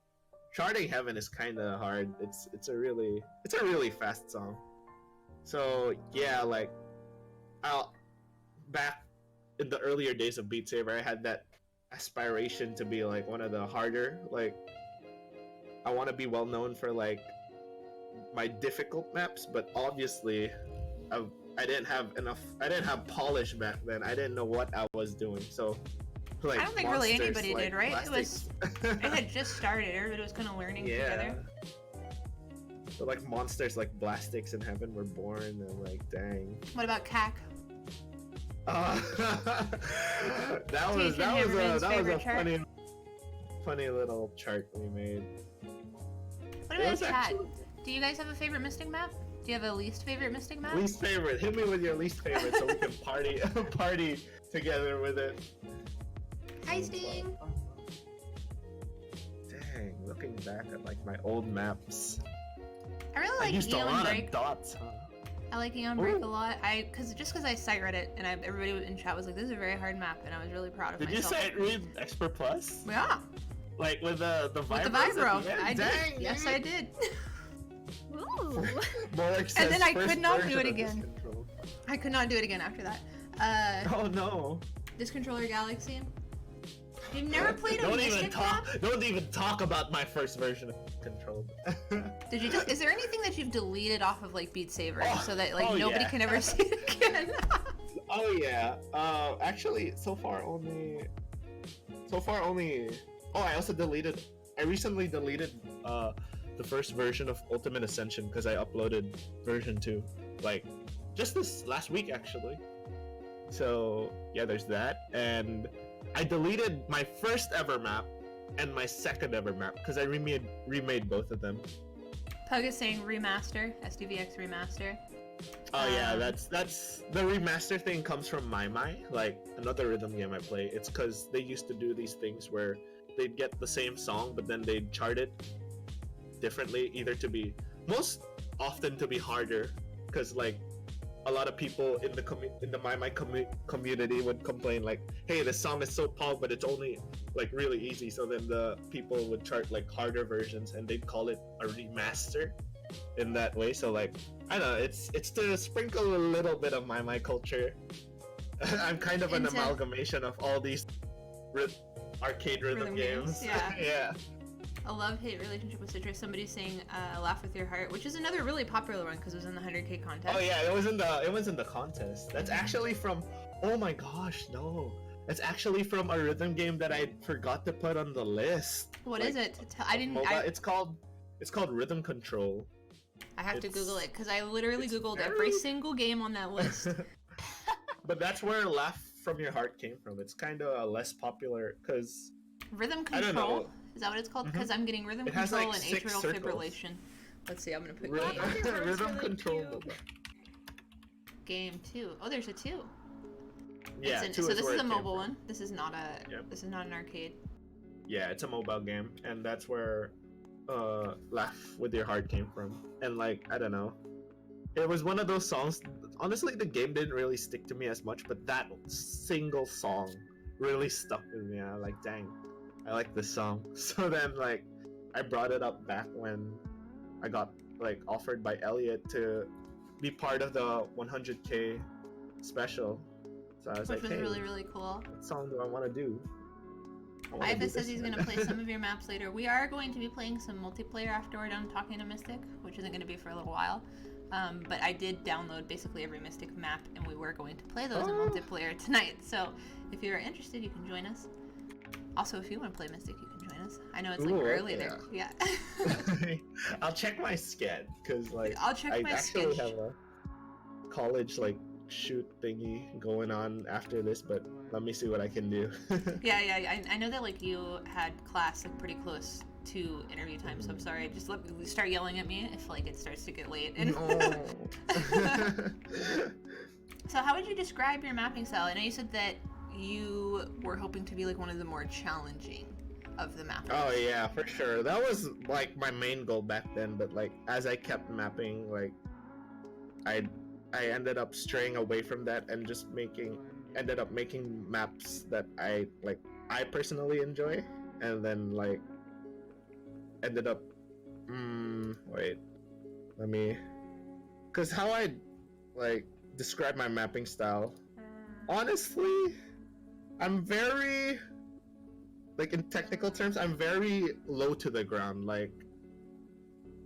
charting Heaven is kind of hard. It's a really fast song. So yeah, like back in the earlier days of Beat Saber, I had that aspiration to be like one of the harder, like, I want to be well known for like my difficult maps, but obviously I didn't have polish back then. I didn't know what I was doing, so like I don't think really monsters anybody like did, right? Blastix- It had just started. Everybody was kind of learning yeah. together. So, like monsters like Blastics in heaven were born, and like dang. What about CAC? That was a chart? funny little chart we made. What about chat? Do you guys have a favorite Mystik map? Do you have a least favorite Mystik map? Least favorite. Hit me with your least favorite so we can party together with it. Hi, Sting. Dang, looking back at like my old maps. I really like I used Eon a lot Break. of dots, huh? I like Eon Break a lot. Just because I sight read it and everybody in chat was like, "This is a very hard map," and I was really proud of Did myself. you sight read Expert Plus? Yeah. Like with the vibro? With the vibro, I did. Dang, Yes, I did. Ooh. And then I could not do it again. I could not do it again after that. Oh no. This Controller Galaxy. You've never played a Mystik map? Don't even talk about my first version of Control. Did you? Is there anything that you've deleted off of like Beat Saber so that like nobody yeah. can ever see it again? Oh yeah. Actually, so far only. Oh, I recently deleted the first version of Ultimate Ascension because I uploaded version 2, like just this last week actually. So yeah, there's that, and I deleted my first ever map and my second ever map because I remade both of them. Pug is saying remaster, SDVX remaster. Oh yeah, that's the remaster thing comes from My, like another rhythm game I play. It's because they used to do these things where they'd get the same song, but then they'd chart it differently, either to be most often to be harder, because like a lot of people in the My community would complain like, hey, this song is so pog, but it's only like really easy. So then the people would chart like harder versions, and they'd call it a remaster in that way. So like, I don't know, it's to sprinkle a little bit of my culture. I'm kind of an amalgamation of all these arcade rhythm games. Yeah. Yeah. A love-hate relationship with Citrus. Somebody's saying "Laugh with Your Heart," which is another really popular one because it was in the 100K contest. Oh yeah, it was in the contest. That's actually from. Oh my gosh, no! That's actually from a rhythm game that I forgot to put on the list. What is it? I didn't. It's called Rhythm Control. I have to Google it because I literally Googled every single game on that list. But that's where "Laugh from Your Heart" came from. It's kind of less popular because. Rhythm Control. Is that what it's called? Because I'm getting rhythm control and atrial fibrillation. Let's see, I'm gonna put rhythm control. Game 2. Oh, there's a 2. Yeah, so this is a mobile one. This is not a. Yep. This is not an arcade. Yeah, it's a mobile game, and that's where "Laugh with Your Heart" came from. And like, I don't know, it was one of those songs. Honestly, the game didn't really stick to me as much, but that single song really stuck with me. I'm like, dang, I like this song. So then like I brought it up back when I got like offered by Elliot to be part of the 100K special. So I was Which like, was hey, really, really cool. what song do I want to do? Iva says he's going to play some of your maps later. We are going to be playing some multiplayer after we're done talking to Mystik, which isn't going to be for a little while. But I did download basically every Mystik map, and we were going to play those in multiplayer tonight. So if you're interested, you can join us. Also, if you want to play Mystik, you can join us. I know it's like early there. Yeah. I'll check my sked because like I'll check my actually have a college like shoot thingy going on after this, but let me see what I can do. Yeah. I know that like you had class like pretty close to interview time, so I'm sorry. Just start yelling at me if like it starts to get late. And No. So how would you describe your mapping style? I know you said that you were hoping to be like one of the more challenging of the mapping. Oh yeah, for sure. That was like my main goal back then, but like as I kept mapping, like I ended up straying away from that and just ended up making maps that I personally enjoy, and then like ended up because how I like describe my mapping style, honestly, I'm very like in technical terms, I'm very low to the ground. Like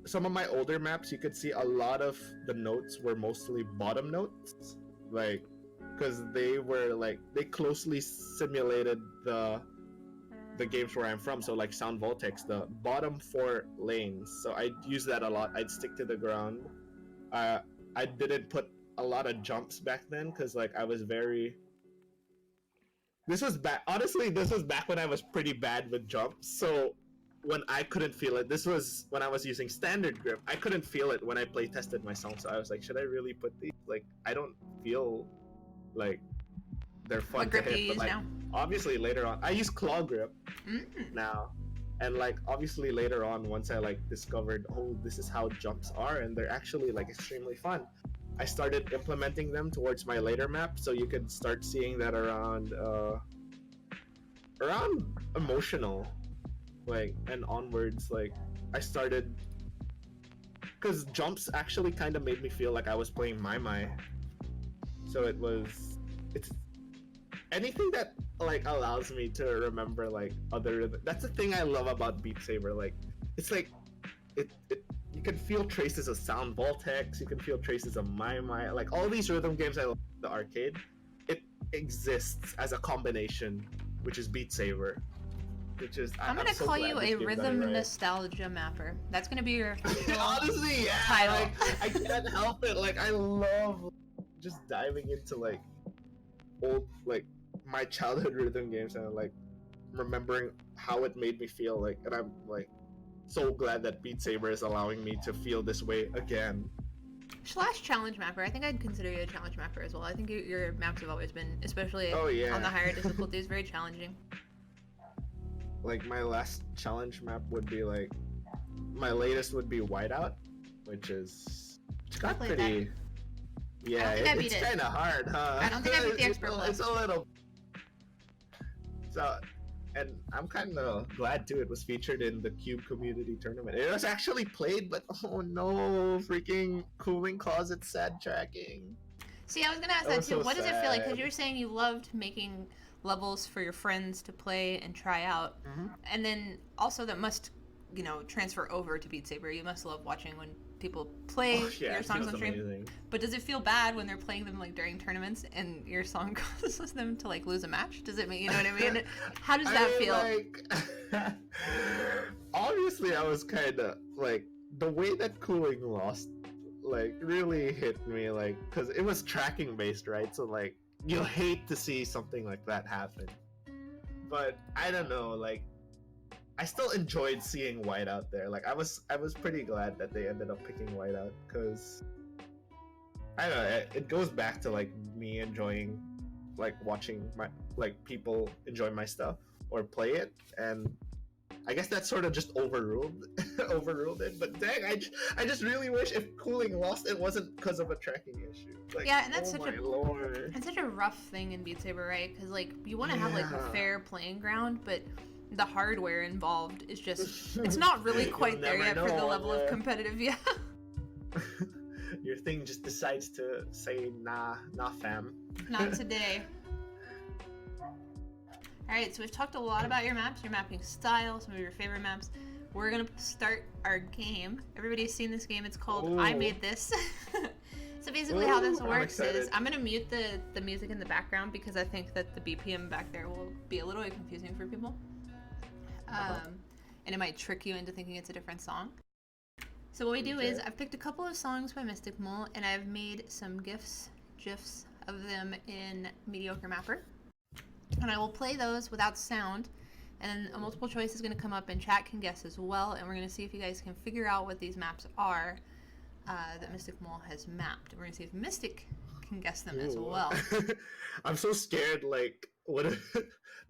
some of my older maps, you could see a lot of the notes were mostly bottom notes, like because they were like they closely simulated the the games where I'm from. So like Sound Voltex, the bottom 4 lanes. So I use that a lot. I'd stick to the ground. I didn't put a lot of jumps back then because like I was very. This was back. Honestly, this was back when I was pretty bad with jumps. So when I couldn't feel it, this was when I was using standard grip. I couldn't feel it when I play tested my songs. So I was like, should I really put these? Like, I don't feel like they're fun What grip to hit. do you use like, now? obviously later on, I use claw grip now, and like obviously later on, once I like discovered, oh, this is how jumps are, and they're actually like extremely fun. I started implementing them towards my later map, so you could start seeing that around emotional, like, and onwards. Like I started because jumps actually kind of made me feel like I was playing my. So it's anything that like allows me to remember like other. That's the thing I love about Beat Saber. Like it's like it you can feel traces of Sound Voltex, you can feel traces of my, like all these rhythm games I love in the arcade, it exists as a combination, which is Beat Saber. Which is I'm gonna so call glad you this a game done it rhythm right. nostalgia mapper. That's gonna be your official Honestly, yeah. title. Like, I can't help it. Like I love just diving into like old like my childhood rhythm games and like remembering how it made me feel like, and I'm like so glad that Beat Saber is allowing me to feel this way again. / challenge mapper. I think I'd consider you a challenge mapper as well. I think your maps have always been, especially on the higher difficulties, very challenging. Like my last challenge map would be like, my latest would be Whiteout, which got pretty. That. Yeah, it's kind of hard, huh? I don't think I beat the expert level. It's a little. So, and I'm kind of glad too. It was featured in the Cube Community Tournament. It was actually played, but oh no, freaking cooling closet sad tracking. See, I was gonna ask that too. So what does it feel like? Because sad. you were saying you loved making levels for your friends to play and try out, and then also that must, transfer over to Beat Saber. You must love watching when people play your songs on stream. Amazing. But does it feel bad when they're playing them like during tournaments and your song causes them to like lose a match? Does it mean, you know what I mean? How does that feel? Like, obviously, I was kind of like the way that cooling lost, like really hit me, like because it was tracking based, right? So like you'll hate to see something like that happen. But I don't know, like I still enjoyed seeing White out there. Like I was pretty glad that they ended up picking White out because I don't know, it goes back to like me enjoying like watching my like people enjoy my stuff or play it, and I guess that sort of just overruled it. But dang, I just really wish if cooling lost it wasn't because of a tracking issue. Like, yeah, and that's Lord. It's such a rough thing in Beat Saber, right? Because like you want to have like a fair playing ground, but the hardware involved is just it's not really quite there yet for the level of competitive. Yeah. Your thing just decides to say nah fam. Not today. Alright, so we've talked a lot about your maps, your mapping style, some of your favorite maps. We're gonna start our game. Everybody's seen this game, it's called I Made This. So basically how this works is I'm gonna mute the music in the background because I think that the BPM back there will be a little bit confusing for people. And it might trick you into thinking it's a different song. So what we do is I've picked a couple of songs by Mystikmol and I've made some GIFs of them in Mediocre Mapper. And I will play those without sound, and a multiple choice is going to come up and chat can guess as well, and we're going to see if you guys can figure out what these maps are that Mystikmol has mapped. We're going to see if Mystik can guess them as well. I'm so scared, like, what if,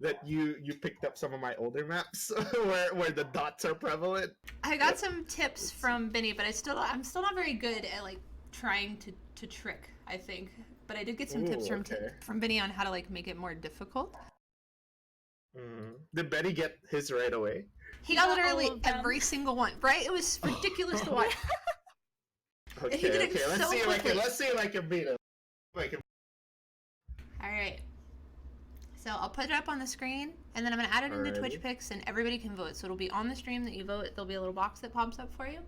that you picked up some of my older maps where the dots are prevalent. I got some tips from Benny, but I'm still not very good at like trying to trick, I think. But I did get some tips from Benny on how to like make it more difficult. Did Benny get his right away? He got literally every single one, right? It was ridiculous to watch. Okay, let's see if I can beat him. Alright. So I'll put it up on the screen, and then I'm going to add it into Twitch Picks, and everybody can vote. So it'll be on the stream that you vote. There'll be a little box that pops up for you.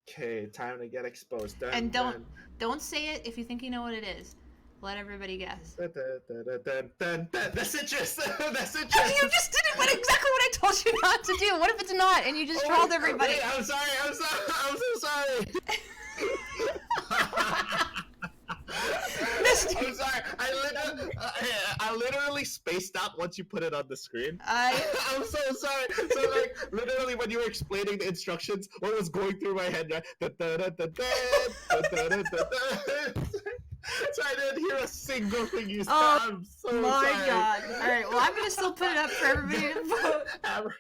Okay, time to get exposed. Don't say it if you think you know what it is. Let everybody guess. The citrus! The citrus! You just did it! What exactly what I told you not to do? What if it's not and you just trolled everybody? Wait, I'm sorry. I'm so sorry. I'm sorry. I literally spaced out once you put it on the screen. I'm so sorry. So like literally when you were explaining the instructions, what was going through my head, right? So I didn't hear a single thing you said. I'm so sorry. My god. Alright, well I'm gonna still put it up for everybody to vote.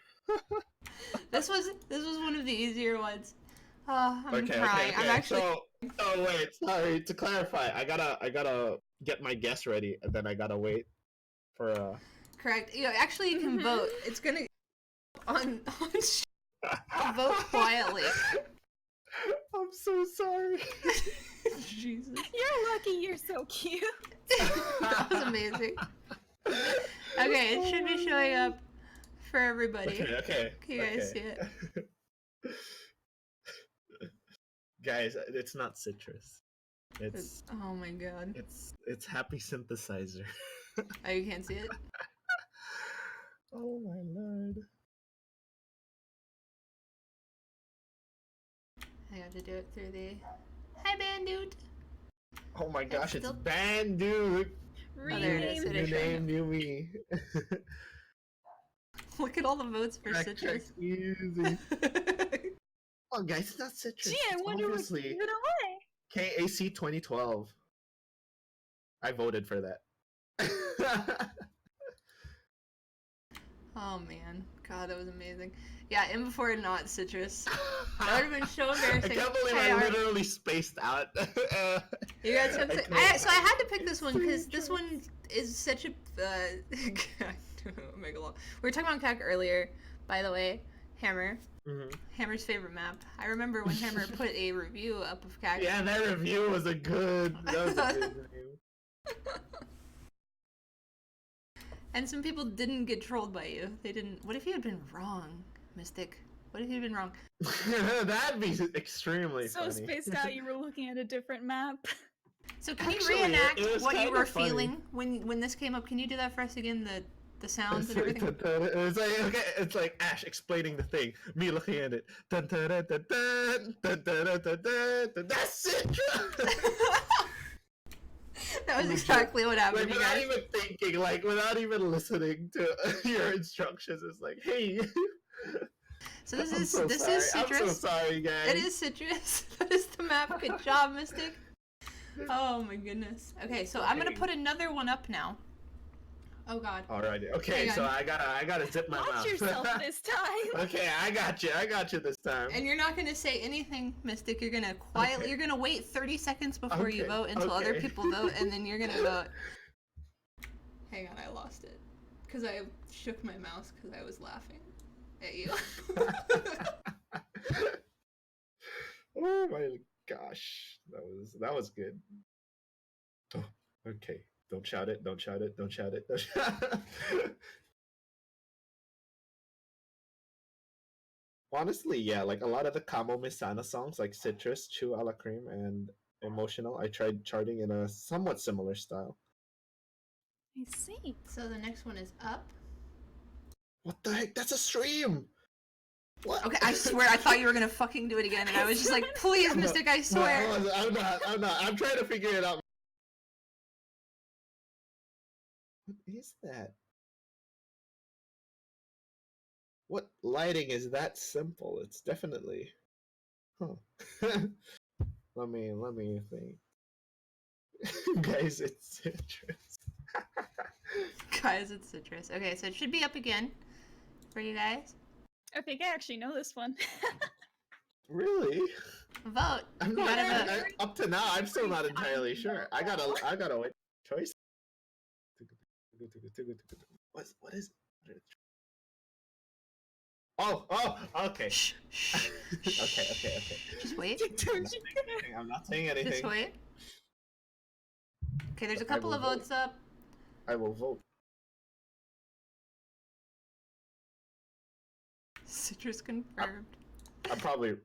This was one of the easier ones. Oh, I'm crying. I'm actually Oh wait, sorry. To clarify, I gotta get my guess ready, and then I gotta wait for correct. Actually you can vote. It's gonna on vote quietly. I'm so sorry. Jesus. You're lucky you're so cute. That was amazing. Okay, it should be showing up for everybody. Okay. Can you guys see it? Guys, it's not citrus. It's oh my god. It's happy synthesizer. Oh, you can't see it? Oh my lord. I have to do it through the hi Bandude. Oh my gosh, it's still... Bandude. Rename it New is. name, new me. Look at all the votes for citrus. Easy. Oh guys, it's not citrus. Gee, I wonder what gave it away. KAC 2012. I voted for that. Oh man, god, that was amazing. Yeah, in before not citrus. That would have been so embarrassing. I can't believe I literally spaced out. You guys have to. So I had to pick this one because this one is such a. Make a long. We were talking about CAC earlier, by the way. Hammer. Hammer's favorite map. I remember when Hammer put a review up of CAC. Yeah, that review was a good. That was a good review. And some people didn't get trolled by you. They didn't. What if you had been wrong, Mystik? What if you had been wrong? That'd be extremely funny. So spaced out, you were looking at a different map. So can Actually, you reenact what you were funny. feeling when this came up? Can you do that for us again? The sounds and everything. It's like okay, it's like Ash explaining the thing, me looking at it. That's it. That was exactly what happened. Like without even thinking, like without even listening to your instructions, it's like, hey. So this is citrus. I'm so sorry, guys. It is citrus. That is the map. Good job, Mystik. Oh my goodness. Okay, so I'm gonna put another one up now. Oh god. Alrighty. Okay, so I gotta zip my mouth. Watch yourself this time. Okay, I got you this time. And you're not gonna say anything, Mystik. You're gonna quietly. Okay. You're gonna wait 30 seconds before you Okay, vote until other okay. people vote, and then you're gonna vote. Hang on, I lost it because I shook my mouse because I was laughing at you. Oh my gosh, that was good. Oh, okay. Don't shout it, don't shout it, don't shout it, don't shout it. Honestly, yeah, like a lot of the Kamo Misana songs like Citrus, Chew a la Cream, and Emotional, I tried charting in a somewhat similar style. I see. So the next one is up. What the heck? That's a stream! What? Okay, I swear I thought you were gonna fucking do it again, and I was just like, please, Mystik, I swear. No, I'm not. I'm trying to figure it out. What is that? What lighting is that simple? It's definitely... Huh. let me think. Guys, it's citrus. Guys, it's citrus. Okay, so it should be up again for you guys. I think I actually know this one. Really? Vote. I'm You not, gotta vote. up to now, I'm still not entirely sure. I gotta wait. Choice. What is it? Oh, okay. Shh, shh, Okay. Just wait. I'm not saying anything. Just wait. Okay, there's a couple of votes up. I will vote. Citrus confirmed. I'm probably...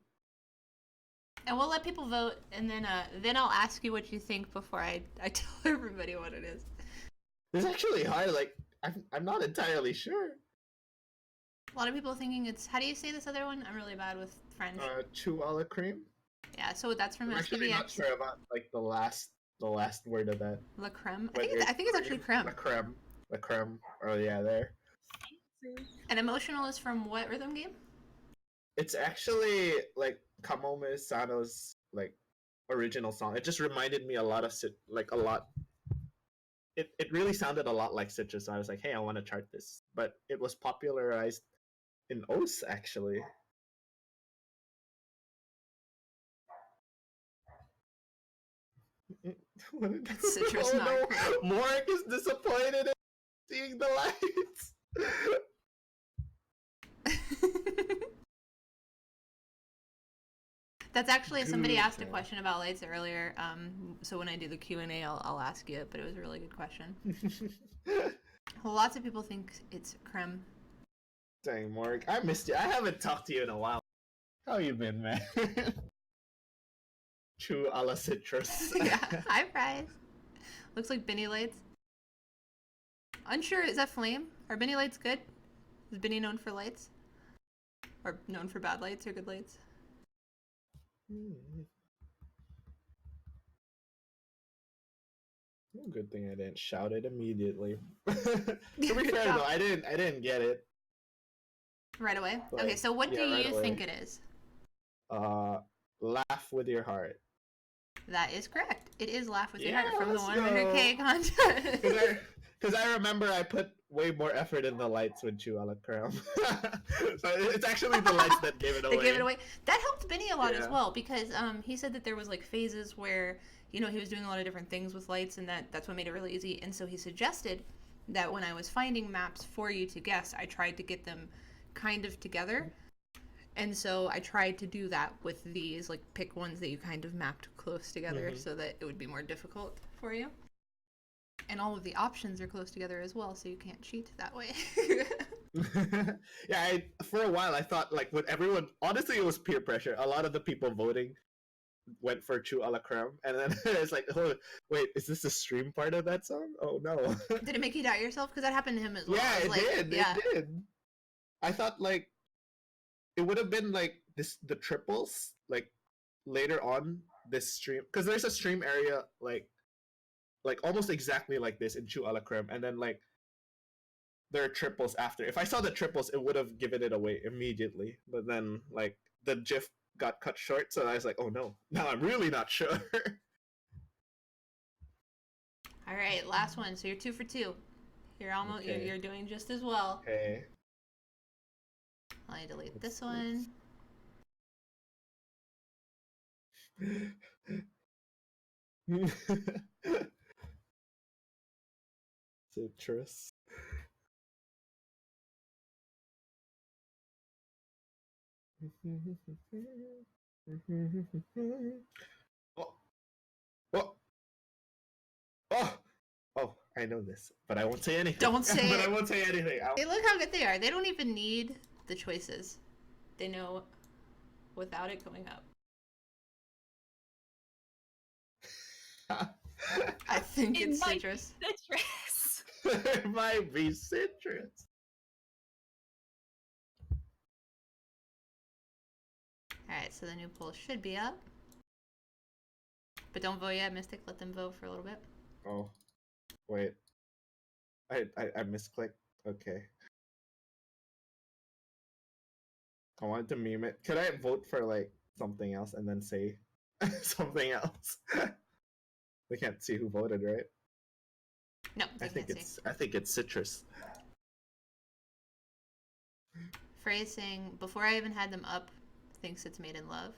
And we'll let people vote, and then I'll ask you what you think before I tell everybody what it is. It's actually hard. Like I'm not entirely sure. A lot of people thinking it's, how do you say this other one? I'm really bad with French. Chou a la creme. Yeah, so that's from I'm actually not SPVX. sure about like the last word of that. La creme. But I think it's actually creme. La creme. Oh yeah, there. And emotional is from what rhythm game? It's actually like Kamome Sano's like original song. It just reminded me a lot of a lot. It really sounded a lot like Citrus. So I was like, hey, I want to chart this. But it was popularized in OS actually. Citrus oh not no, Morik is disappointed in seeing the lights. That's actually, somebody asked a question about lights earlier. So when I do the Q&A, I'll ask you it, but it was a really good question. Well, lots of people think it's creme. Dang, Morik, I missed you. I haven't talked to you in a while. How you been, man? Chou a la citrus. Yeah, hi, Prize. Looks like Benny lights. Unsure, is that flame? Are Benny lights good? Is Benny known for lights? Or known for bad lights or good lights? Good thing I didn't shout it immediately. To be fair though, I didn't get it. Right away? But, okay, so what do right you think it is? Laugh with your heart. That is correct. It is Laugh with Your Heart from the let's 100K contest. Because I remember I put way more effort in the lights with Chou a la creme. So it's actually the lights that gave it away. They gave it away. That helped Benny a lot as well, because he said that there was like phases where, you know, he was doing a lot of different things with lights, and that's what made it really easy. And so he suggested that when I was finding maps for you to guess, I tried to get them kind of together. And so I tried to do that with these, like pick ones that you kind of mapped close together so that it would be more difficult for you. And all of the options are close together as well, so you can't cheat that way. Yeah, for a while I thought like with everyone, honestly it was peer pressure. A lot of the people voting went for Chou a la creme, and then it's like, oh wait, is this the stream part of that song? Oh no. Did it make you doubt yourself? Because that happened to him as well. Yeah, it like, did. Yeah. It did. I thought like it would have been like the triples like later on this stream, because there's a stream area like almost exactly like this in Chou a la creme, and then like there are triples after. If I saw the triples, it would have given it away immediately. But then like the GIF got cut short, so I was like, oh no, now I'm really not sure. All right, last one. So you're 2 for 2. You're almost you're doing just as well. Okay. Let me delete this one. Citrus. Oh. Oh. Oh. Oh, I know this, but I won't say anything. Don't say but it. I won't say anything. Hey, look how good they are. They don't even need the choices. They know without it going up. I think it's citrus. Citrus. It might be citrus. Alright, so the new poll should be up. But don't vote yet, Mystik. Let them vote for a little bit. Oh, wait. I misclicked. Okay. I wanted to meme it. Could I vote for like something else and then say something else? We can't see who voted, right? No, I think it's citrus. Phrasing, before I even had them up, thinks it's made in love.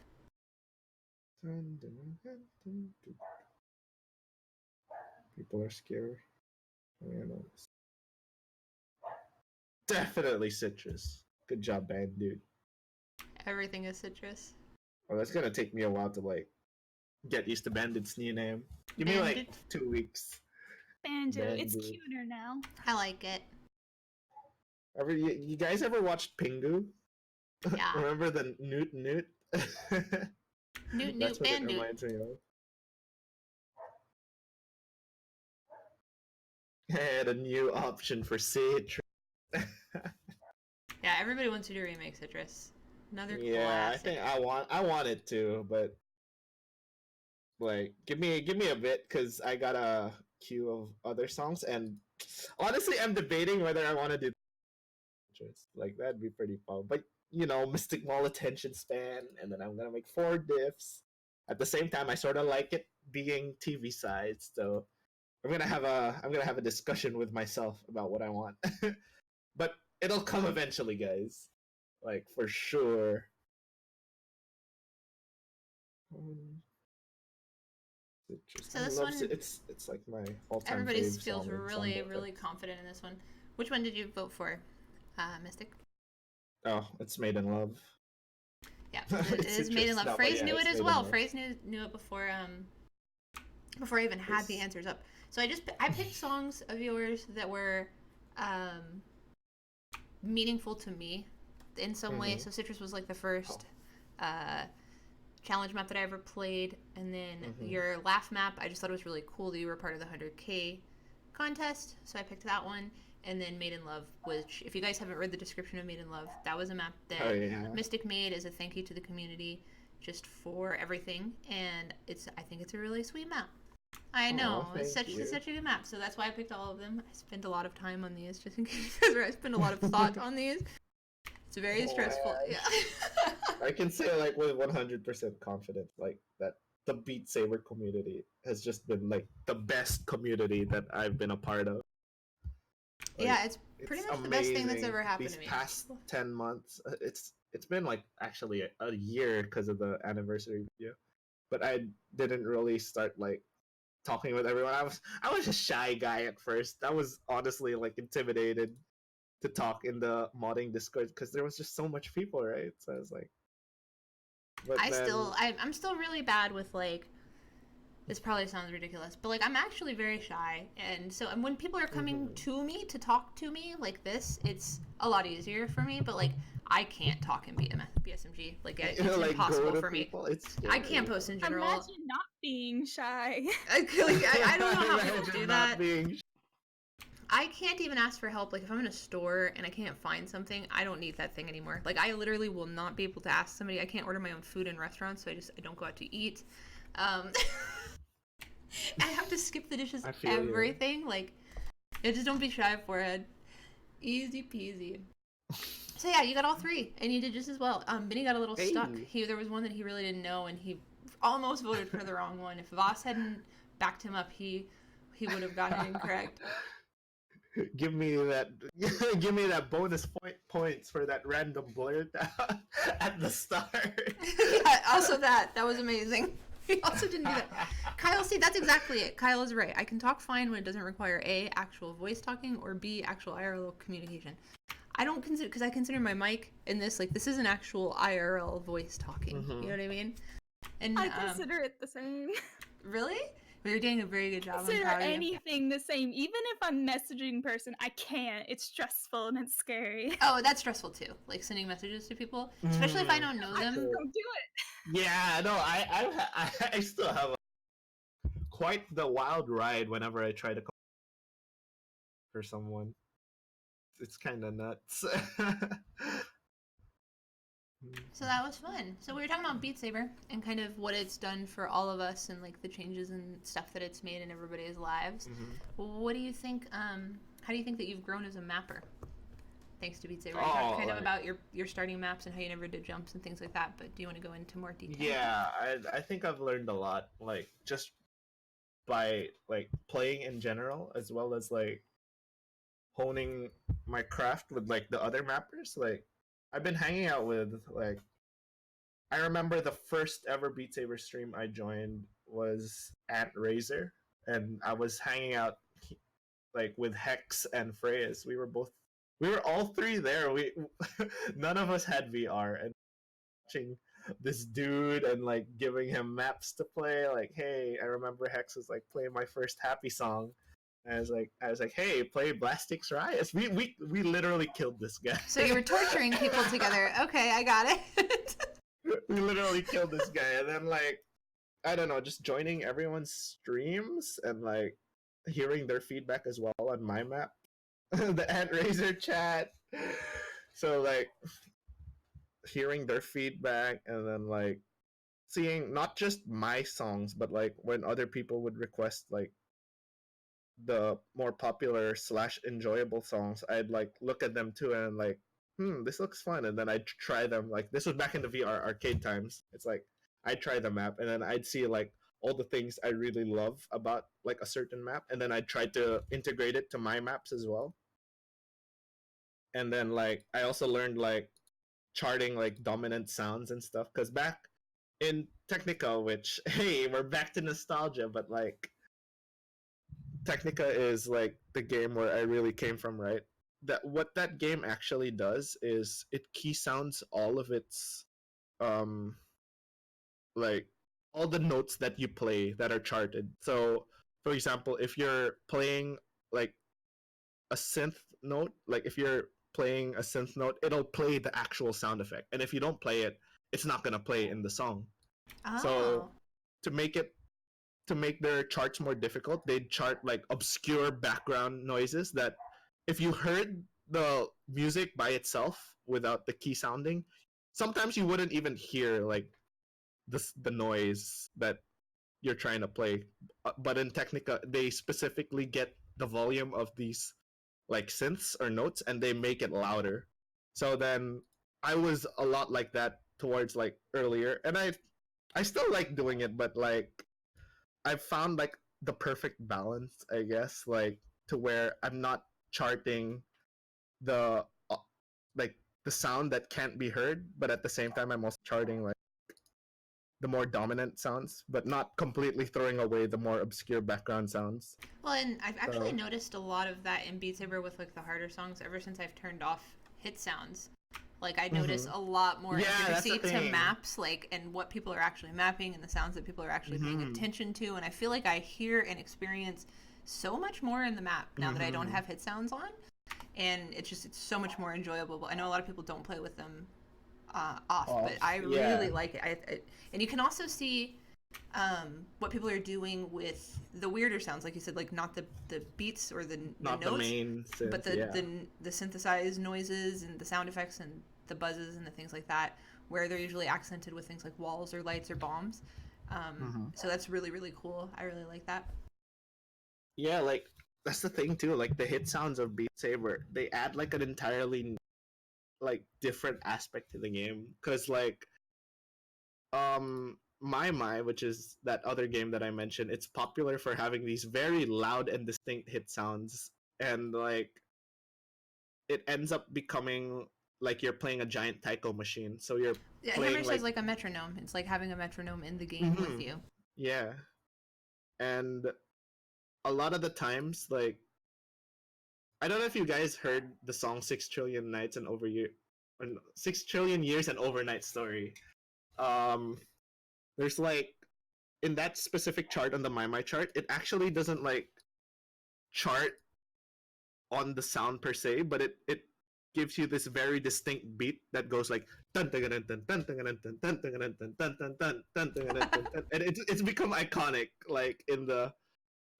People are scared. Definitely citrus. Good job, band dude. Everything is citrus. Well, that's gonna take me a while to like get used to Bandit's new name. Give me like 2 weeks. Banjo, it's cuter now. I like it. You guys ever watched Pingu? Yeah. Remember the Newt? Newt That's what it Bandit. reminds me of. And a new option for Citrus. Yeah, everybody wants you to remake Citrus. Another Yeah, I classic. think I want it to, but like give me a bit because I got a queue of other songs, and honestly, I'm debating whether I want to do Citrus. Like that'd be pretty fun, but Mystikmol attention span, and then I'm gonna make 4 diffs. At the same time, I sort of like it being TV sides, so I'm gonna have a discussion with myself about what I want. But it'll come eventually, guys. Like for sure. So this one, it's like my all-time everybody fave feels song really confident in this one. Which one did you vote for, Mystik? Oh, it's Made in Love. Yeah, it is Made in Love. Phrase knew it as well. Phrase knew it before I even had the answers up. So I picked songs of yours that were meaningful to me in some way. So Citrus was like the first challenge map that I ever played, and then your laugh map, I just thought it was really cool that you were part of the 100K contest, so I picked that one. And then Made in Love, which, if you guys haven't read the description of Made in Love, that was a map that Mystik made as a thank you to the community, just for everything, and I think it's a really sweet map. I know, it's such a good map, so that's why I picked all of them. I spent a lot of time on these, just in case, I spent a lot of thought on these. It's very stressful. Yeah. I can say like with 100% confidence, like that the Beat Saber community has just been like the best community that I've been a part of. Like, yeah, it's pretty much the best thing that's ever happened to me. These past 10 months, it's been like actually a year because of the anniversary video, but I didn't really start like talking with everyone. I was a shy guy at first. I was honestly like intimidated to talk in the modding Discord because there was just so much people, right? So I was like, I'm still really bad with like, this probably sounds ridiculous, but like I'm actually very shy, and so when people are coming to me to talk to me like this, it's a lot easier for me. But like I can't talk in BSMG, like it's like impossible for me. I can't post in general. Imagine not being shy. I don't know how people do that. I can't even ask for help. Like if I'm in a store and I can't find something, I don't need that thing anymore. Like I literally will not be able to ask somebody. I can't order my own food in restaurants, so I don't go out to eat. I have to skip the dishes, everything. Like, just don't be shy, forehead. Easy peasy. So yeah, you got all 3, and you did just as well. Benny got a little stuck. There was one that he really didn't know, and he almost voted for the wrong one. If Voss hadn't backed him up, he would have gotten it incorrect. Give me that bonus points for that random blur at the start. Yeah, also that was amazing. He also didn't do that. Kyle, see, that's exactly it. Kyle is right. I can talk fine when it doesn't require A, actual voice talking, or B, actual IRL communication. I don't consider, because I consider my mic in this, like, this is an actual IRL voice talking. You know what I mean? And I consider it the same. Really? Well, you're doing a very good job. Consider anything the same. Even if I'm messaging person, I can't. It's stressful and it's scary. Oh, that's stressful too. Like sending messages to people, especially if I don't know them. I just don't do it. Yeah, no, I still have quite the wild ride whenever I try to call for someone. It's kind of nuts. So that was fun. So we were talking about Beat Saber and kind of what it's done for all of us and like the changes and stuff that it's made in everybody's lives. What do you think? How do you think that you've grown as a mapper? Thanks to Beat Saber. You talked kind of about your starting maps and how you never did jumps and things like that. But do you want to go into more detail? Yeah, I think I've learned a lot, like just by like playing in general, as well as like honing my craft with like the other mappers. Like I've been hanging out with like, I remember the first ever Beat Saber stream I joined was at Razor, and I was hanging out like with Hex and Freyas. We were all 3 there. None of us had VR, and watching this dude and like giving him maps to play. Like, hey, I remember Hex was like playing my first Happy song. I was like, hey, play Blastix Riot. We literally killed this guy. So you were torturing people together. Okay, I got it. We literally killed this guy, and then like I don't know, just joining everyone's streams and like hearing their feedback as well on my map, the Ant Razor chat. So like hearing their feedback and then like seeing not just my songs, but like when other people would request like the more popular slash enjoyable songs, I'd like look at them too and like, this looks fun, and then I'd try them. Like this was back in the VR arcade times. It's like I'd try the map and then I'd see like all the things I really love about like a certain map, and then I'd try to integrate it to my maps as well. And then like I also learned like charting like dominant sounds and stuff, because back in Technica, which hey, we're back to nostalgia, but like Technica is like the game where I really came from, right? That what that game actually does is it key sounds all of its um like all the notes that you play that are charted. So for example, if you're playing like a synth note, like if you're playing a synth note, it'll play the actual sound effect. And if you don't play it, it's not gonna play in the song. Oh. So to make it to make their charts more difficult, they'd chart like obscure background noises that if you heard the music by itself without the key sounding, sometimes you wouldn't even hear like the noise that you're trying to play. But in Technica, they specifically get the volume of these like synths or notes and they make it louder. So then I was a lot like that towards like earlier, and I still like doing it, but like I've found like the perfect balance, I guess, like to where I'm not charting the like the sound that can't be heard, but at the same time I'm also charting like the more dominant sounds, but not completely throwing away the more obscure background sounds. Well, and I've actually So, noticed a lot of that in Beat Saber with like the harder songs ever since I've turned off hit sounds. Like I notice a lot more Yeah, that's the intricacy to thing. maps, like and what people are actually mapping and the sounds that people are actually paying attention to. And I feel like I hear and experience so much more in the map now that I don't have hit sounds on, and it's so much more enjoyable. I know a lot of people don't play with them off, but I really like it. And you can also see what people are doing with the weirder sounds, like you said, like not the beats or the not notes, the main synth, but the synthesized noises and the sound effects and the buzzes and the things like that, where they're usually accented with things like walls or lights or bombs. So that's really really cool. I really like that. yeah, like that's the thing too. Like the hit sounds of Beat Saber, they add like an entirely like different aspect to the game. Cause like My, which is that other game that I mentioned, it's popular for having these very loud and distinct hit sounds, and like it ends up becoming like you're playing a giant taiko machine. So you're Yeah, playing Hammer says like a metronome. It's like having a metronome in the game with you. yeah, and a lot of the times, like I don't know if you guys heard the song 6 Trillion Nights and Over Year, 6 Trillion Years and Overnight Story. Um, there's like in that specific chart on the My chart, it actually doesn't like chart on the sound per se, but it gives you this very distinct beat that goes like dun dun dun dun dun dun dun dun dun dun dun dun dun dun dun dun, and it's become iconic like in the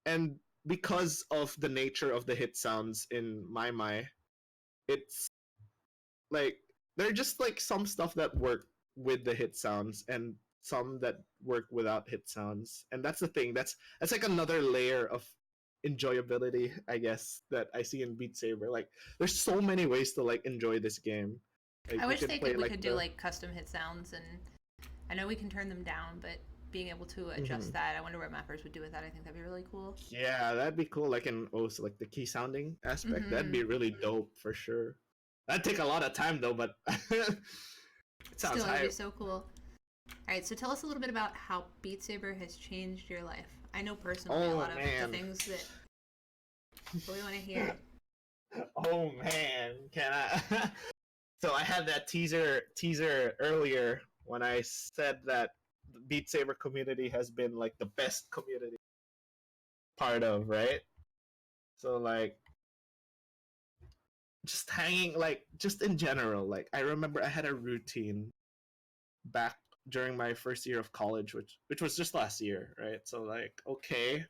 and because of the nature of the hit sounds in My, it's like there are just like some stuff that work with the hit sounds and some that work without hit sounds, and that's the thing. That's like another layer of enjoyability, I guess, that I see in Beat Saber. Like, there's so many ways to like enjoy this game. Like, I wish play, we could do like custom hit sounds, and I know we can turn them down, but being able to adjust that, I wonder what mappers would do with that. I think that'd be really cool. Yeah, that'd be cool. Like in also like the key sounding aspect, that'd be really dope for sure. That'd take a lot of time though, but it sounds Still, it'd be so cool. All right, so tell us a little bit about how Beat Saber has changed your life. I know personally a lot of the things that we want to hear. Oh man, can I? So I had that teaser earlier when I said that the Beat Saber community has been like the best community part of, right? So like just hanging like just in general, like I remember I had a routine back during my first year of college, which was just last year, right? So like, okay,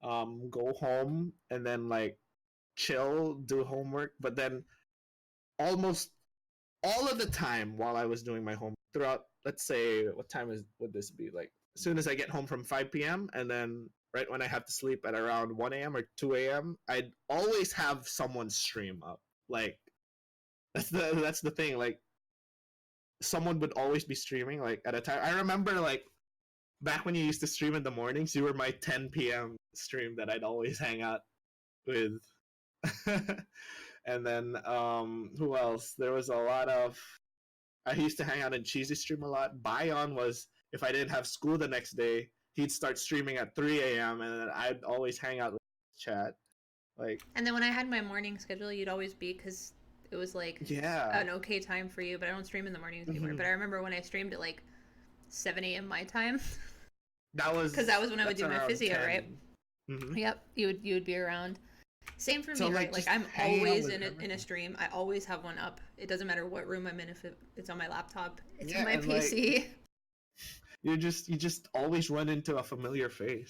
go home and then like chill, do homework, but then almost all of the time while I was doing my homework throughout, let's say, what time would this be? Like, as soon as I get home from 5 p.m. and then right when I have to sleep at around 1 a.m. or 2 a.m., I'd always have someone's stream up. Like, that's the thing. Like, someone would always be streaming. Like at a time, I remember like back when you used to stream in the mornings, you were my 10 p.m. stream that I'd always hang out with. And then who else? There was a lot of I used to hang out in Cheesy stream a lot. Bion was if I didn't have school the next day, he'd start streaming at 3 a.m. and then I'd always hang out with chat. Like, And then when I had my morning schedule, you'd always be, because it was like yeah, an okay time for you, but I don't stream in the mornings anymore. But I remember when I streamed at like 7 a.m. my time. that was Because that was when I would do my around physio, 10. right? Mm-hmm. Yep, you would be around. Same for So, me, like, right? Like just I'm hanging out always with in everyone. a stream. I always have one up. It doesn't matter what room I'm in. If it's on my laptop, it's Yeah, on my and, like, PC. you just always run into a familiar face,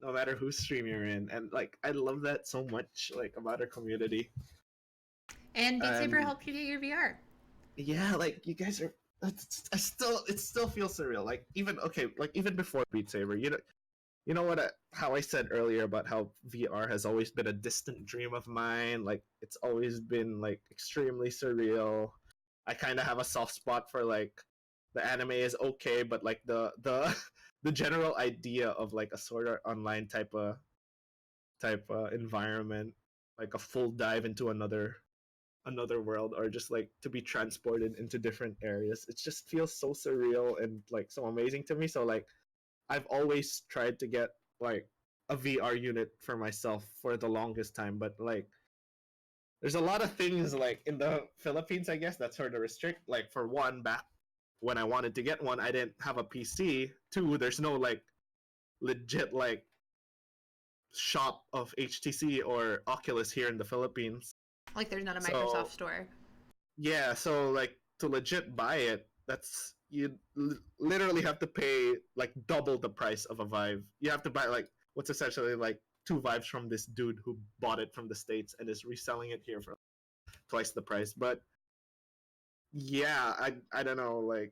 no matter whose stream you're in, and like I love that so much, like about our community. And Beat Saber And helped you get your VR. yeah, like you guys are. It still feels surreal. Like even okay, like even before Beat Saber, you know what? How I said earlier about how VR has always been a distant dream of mine. Like it's always been like extremely surreal. I kind of have a soft spot for like the anime is okay, but like the the general idea of like a Sword Art Online type of environment, like a full dive into another world, or just like to be transported into different areas. It just feels so surreal and like so amazing to me. So like I've always tried to get like a VR unit for myself for the longest time, but like there's a lot of things like in the Philippines, I guess, that sort of restrict. Like for one, back when I wanted to get one, I didn't have a PC. Two, there's no like legit like shop of HTC or Oculus here in the Philippines. Like there's not a So Microsoft store. yeah, so like to legit buy it, that's literally have to pay like double the price of a Vive. You have to buy like what's essentially like two Vives from this dude who bought it from the States and is reselling it here for twice the price. But yeah, I don't know, like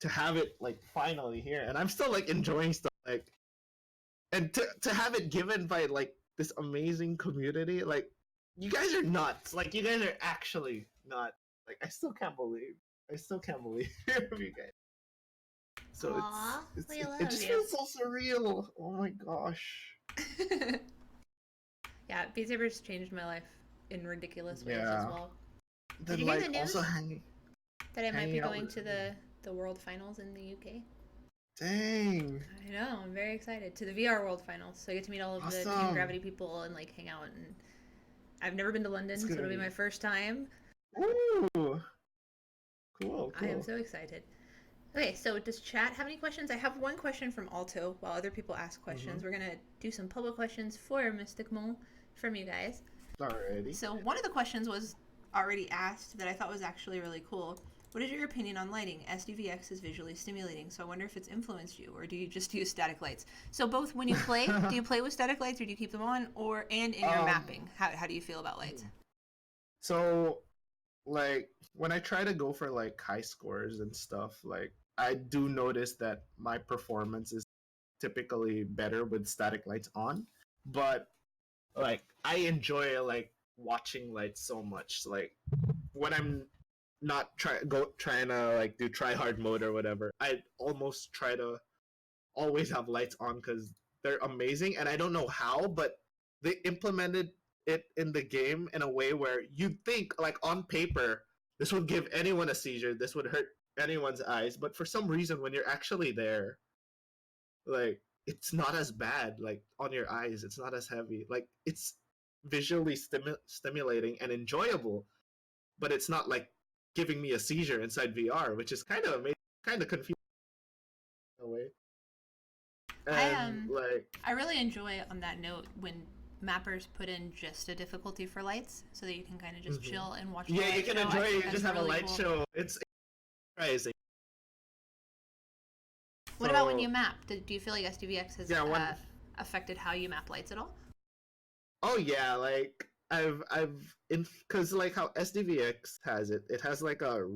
to have it like finally here, and I'm still like enjoying stuff like, and to have it given by like this amazing community, like you guys are nuts. Like you guys are actually nuts. Like I still can't believe you guys. So Aw, we love it just you. feels so surreal. Oh my gosh. Yeah, Beat Saber's changed my life in ridiculous ways as Yeah. well. Then you hear like the news? also hanging. That I might be Hanging out going with to the World Finals in the UK. Dang. I know, I'm very excited. To the VR World Finals. So I get to meet all of the Team Awesome. Gravity people and like hang out. And I've never been to London, It's so gonna it'll be be- my first time. Ooh. Cool. I am so excited. Okay, so does chat have any questions? I have one question from Alto while other people ask questions. We're going to do some public questions for Mystikmol from you guys. Alrighty. So one of the questions was already asked that I thought was actually really cool. What is your opinion on lighting? SDVX is visually stimulating, so I wonder if it's influenced you, or do you just use static lights? So both when you play, do you play with static lights, or do you keep them on, and in your mapping? How do you feel about lights? So like when I try to go for like high scores and stuff, like I do notice that my performance is typically better with static lights on, but like I enjoy like watching lights so much. Like when I'm not trying to like do try hard mode or whatever, I almost try to always have lights on because they're amazing, and I don't know how, but they implemented it in the game in a way where you'd think like on paper this would give anyone a seizure, this would hurt anyone's eyes, but for some reason when you're actually there, like it's not as bad. Like on your eyes it's not as heavy. Like it's visually stimulating and enjoyable, but it's not like giving me a seizure inside VR, which is kind of amazing, kind of confusing in a way. And I really enjoy on that note when mappers put in just a difficulty for lights so that you can kind of just chill and watch the yeah, light you can show. enjoy I it. think You that's just have a really light cool. show. It's surprising. What about when you map? Do you feel like SDVX has Yeah, affected how you map lights at all? oh yeah, like because like how SDVX has it, it has like a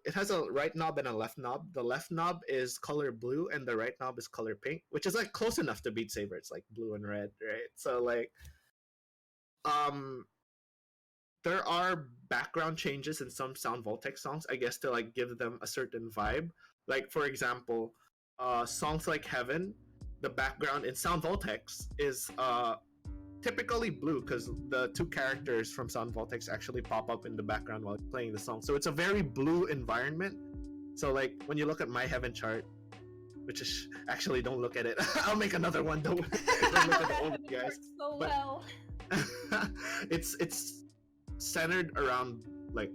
it has a right knob and a left knob. The left knob is color blue and the right knob is color pink, which is like close enough to Beat Saber. It's like blue and red, right? So like um there are background changes in some Sound Voltex songs, I guess, to like give them a certain vibe. Like for example, songs like Heaven, the background in Sound Voltex is typically blue because the two characters from Sound Voltex actually pop up in the background while playing the song. So it's a very blue environment. So like when you look at My Heaven chart, which is actually don't look at it. I'll make another one. Don't look at the old guys. So But well. it's centered around like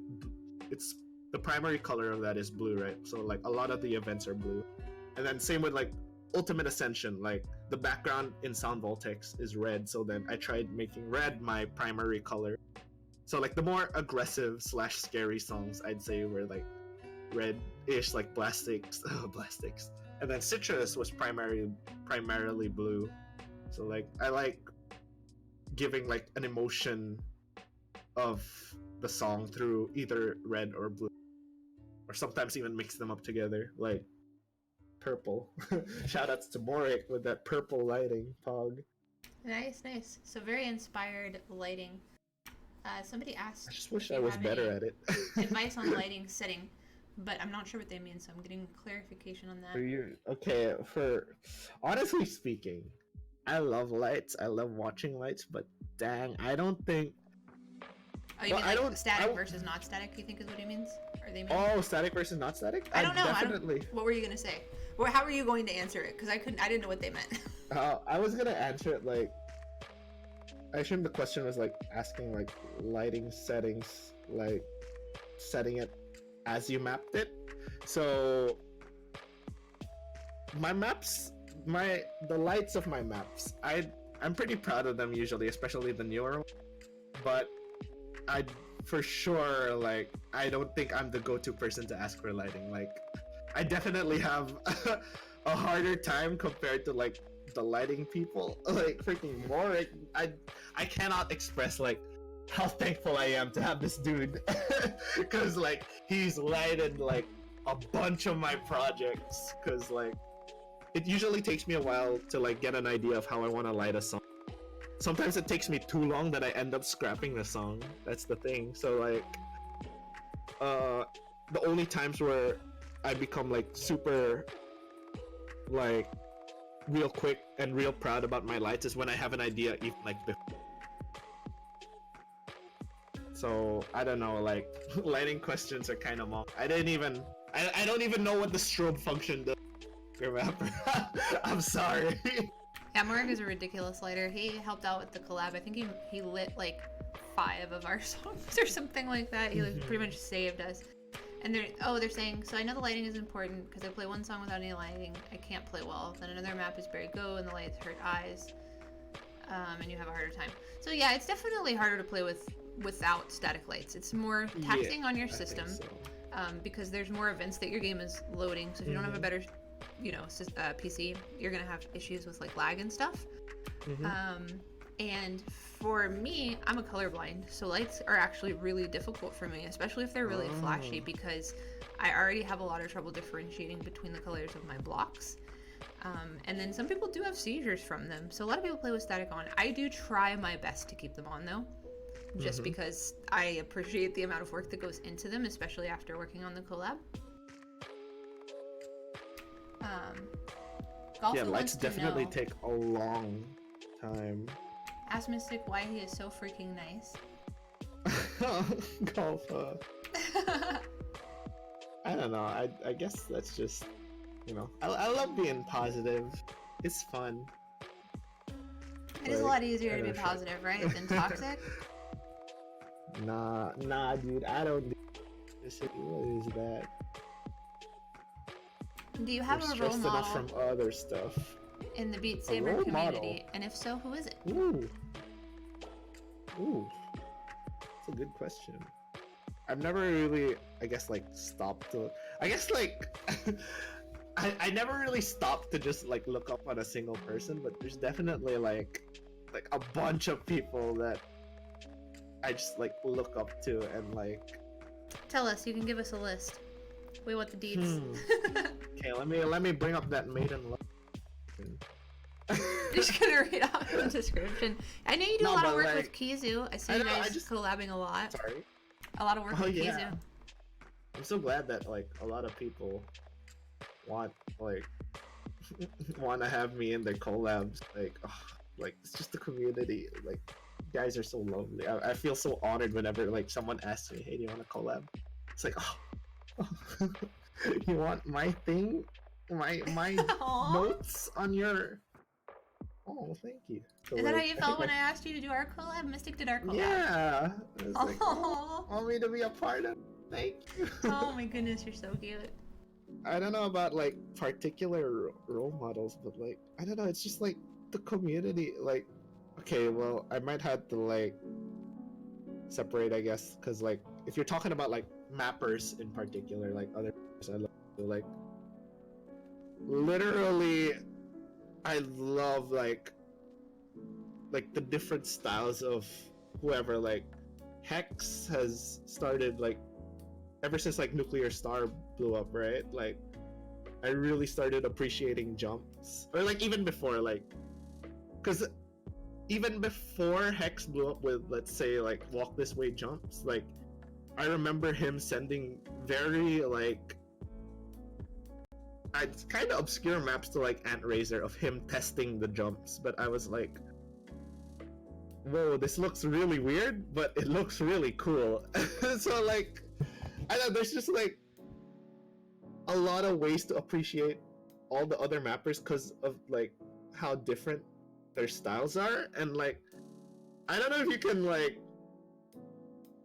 it's the primary color of that is blue, right? So like a lot of the events are blue, and then same with like Ultimate Ascension, like the background in Sound Voltex is red, so then I tried making red my primary color. So like the more aggressive / scary songs I'd say were like red-ish, like Blastics, Blastics, and then Citrus was primarily blue. So like I like giving like an emotion of the song through either red or blue, or sometimes even mix them up together, like purple. Shoutouts to Morik with that purple lighting, Pog. Nice, nice. So very inspired lighting. Somebody asked. I just wish if I you was have better any at it. advice on lighting setting, but I'm not sure what they mean, so I'm getting clarification on that. For you, okay, for honestly speaking, I love lights. I love watching lights, but dang, I don't think. Oh, you Well, mean like static versus not static? You think is what he means, or they mean? Oh, static versus not static? I don't know. Definitely. What were you gonna say? Well, how were you going to answer it? Because I didn't know what they meant. I was gonna answer it like. I assume the question was like asking like lighting settings, like setting it as you mapped it. So my maps, the lights of my maps, I'm pretty proud of them usually, especially the newer ones. But I for sure like I don't think I'm the go-to person to ask for lighting. Like I definitely have a harder time compared to like the lighting people. Like freaking Morik, I cannot express like how thankful I am to have this dude, because like he's lighted like a bunch of my projects. Because like it usually takes me a while to like get an idea of how I want to light a song. Sometimes it takes me too long that I end up scrapping the song. That's the thing. So like the only times where I become like super like real quick and real proud about my lights is when I have an idea even like before. So I don't know, like lighting questions are kind of long. I don't even know what the strobe function does. Remember? I'm sorry. Yeah, Morik is a ridiculous lighter. He helped out with the collab. I think he lit like 5 of our songs or something like that. He like, pretty much saved us. And they're saying, so I know the lighting is important because I play one song without any lighting, I can't play well. Then another map is Barry Go and the lights hurt eyes, and you have a harder time. So yeah, it's definitely harder to play without static lights. It's more taxing on your system, because there's more events that your game is loading. So if you don't have a better, PC, you're gonna have issues with like lag and stuff. And for me, I'm a colorblind, so lights are actually really difficult for me, especially if they're really flashy, because I already have a lot of trouble differentiating between the colors of my blocks. And then some people do have seizures from them, so a lot of people play with static on. I do try my best to keep them on though, just because I appreciate the amount of work that goes into them, especially after working on the collab. Yeah, lights definitely take a long time. Ask Mystik why he is so freaking nice. Golf. I don't know. I guess that's just, I love being positive. It's fun. It is a lot easier to be positive, right, than toxic? Nah, dude. I don't do this. What is that? Do you have a role model from other stuff in the Beat Saber community? And if so, who is it? Ooh, that's a good question. I've never really, I guess, like stopped to. I guess like I never really stopped to just like look up on a single person, but there's definitely like a bunch of people that I just like look up to and like. Tell us. You can give us a list. We want the deeds. Okay, let me bring up that maiden love. I'm just gonna read out the description. I know you do a lot of work with Kizu. I see you guys collabing a lot. Sorry. A lot of work with Kizu. I'm so glad that like a lot of people want to have me in their collabs. Like it's just the community. Like you guys are so lovely. I feel so honored whenever like someone asks me, "Hey, do you want to collab?" It's like, oh, you want my thing, my notes on your. Oh, thank you. So, is that how you felt when I asked you to do our collab? Mystik did our collab. Yeah. It's like, oh, want me to be a part of? Thank you. Oh my goodness, you're so cute. I don't know about like particular role models, but like I don't know. It's just like the community. Like, okay, well, I might have to like separate, I guess, because like if you're talking about like mappers in particular, like other I love to, like literally. I love like the different styles of whoever. Like Hex has started like ever since like Nuclear Star blew up, right? Like I really started appreciating jumps, or like even before, like because even before Hex blew up with, let's say, like Walk This Way jumps, like I remember him sending very like it's kind of obscure maps to like Ant Razor of him testing the jumps, but I was like, whoa, this looks really weird, but it looks really cool. So like, I don't know, there's just like a lot of ways to appreciate all the other mappers because of like how different their styles are, and like, I don't know if you can like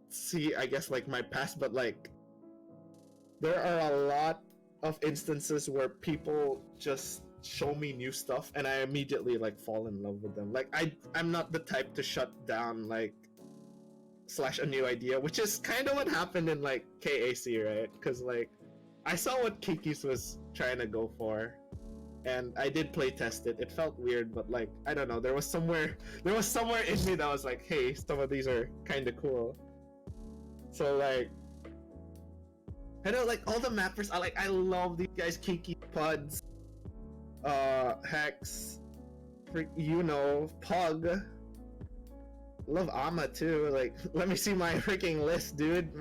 see, I guess, like my past, but like there are a lot of instances where people just show me new stuff and I immediately like fall in love with them. Like I'm not the type to shut down like slash a new idea, which is kind of what happened in like KAC, right? Because like I saw what Kiki's was trying to go for and I did play test it. It felt weird, but like I don't know, there was somewhere in me that was like, hey, some of these are kind of cool. So like I know, like all the mappers, I love these guys. Kiki, Puds, Hex, Pug. Love Ama too. Like, let me see my freaking list, dude.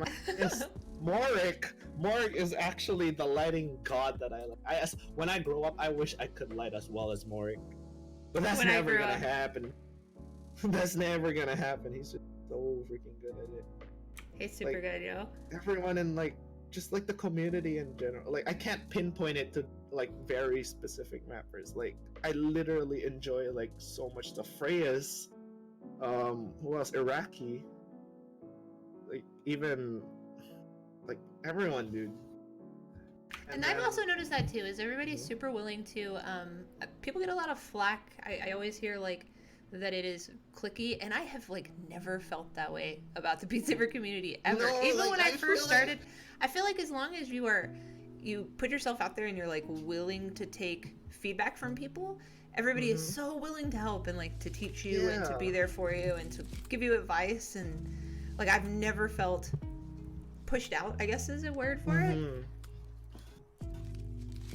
Morik. Morik is actually the lighting god that I like. When I grow up, I wish I could light as well as Morik, but that's never gonna happen. That's never gonna happen. He's just so freaking good at it. He's super good, yo. Everyone in like. Just like the community in general, like I can't pinpoint it to like very specific mappers. Like I literally enjoy like so much stuff. Freya's, who else? Iraqi, like even like everyone, dude. And I've also noticed that too. Is everybody's super willing to? People get a lot of flack. I always hear like that it is cliquey, and I have like never felt that way about the Beat Saber community ever. No, even like, when I first started, I feel like as long as you put yourself out there and you're like willing to take feedback from people, everybody is so willing to help and like to teach you and to be there for you and to give you advice, and like I've never felt pushed out, I guess is a word for it.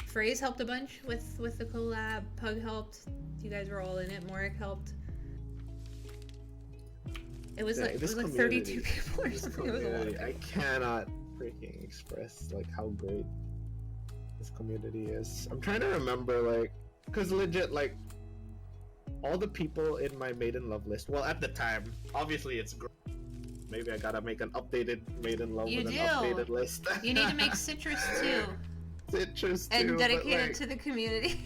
Phrase helped a bunch with the collab. Pug helped. You guys were all in it. Morik helped. It was like 32 people or something. It was a lot. I cannot freaking express like how great this community is. I'm trying to remember like, cause legit like all the people in my Maiden Love list. Well, at the time, obviously it's great. Maybe I gotta make an updated Maiden Love with an updated list. You need to make Citrus too. Citrus too. And dedicate it to the community.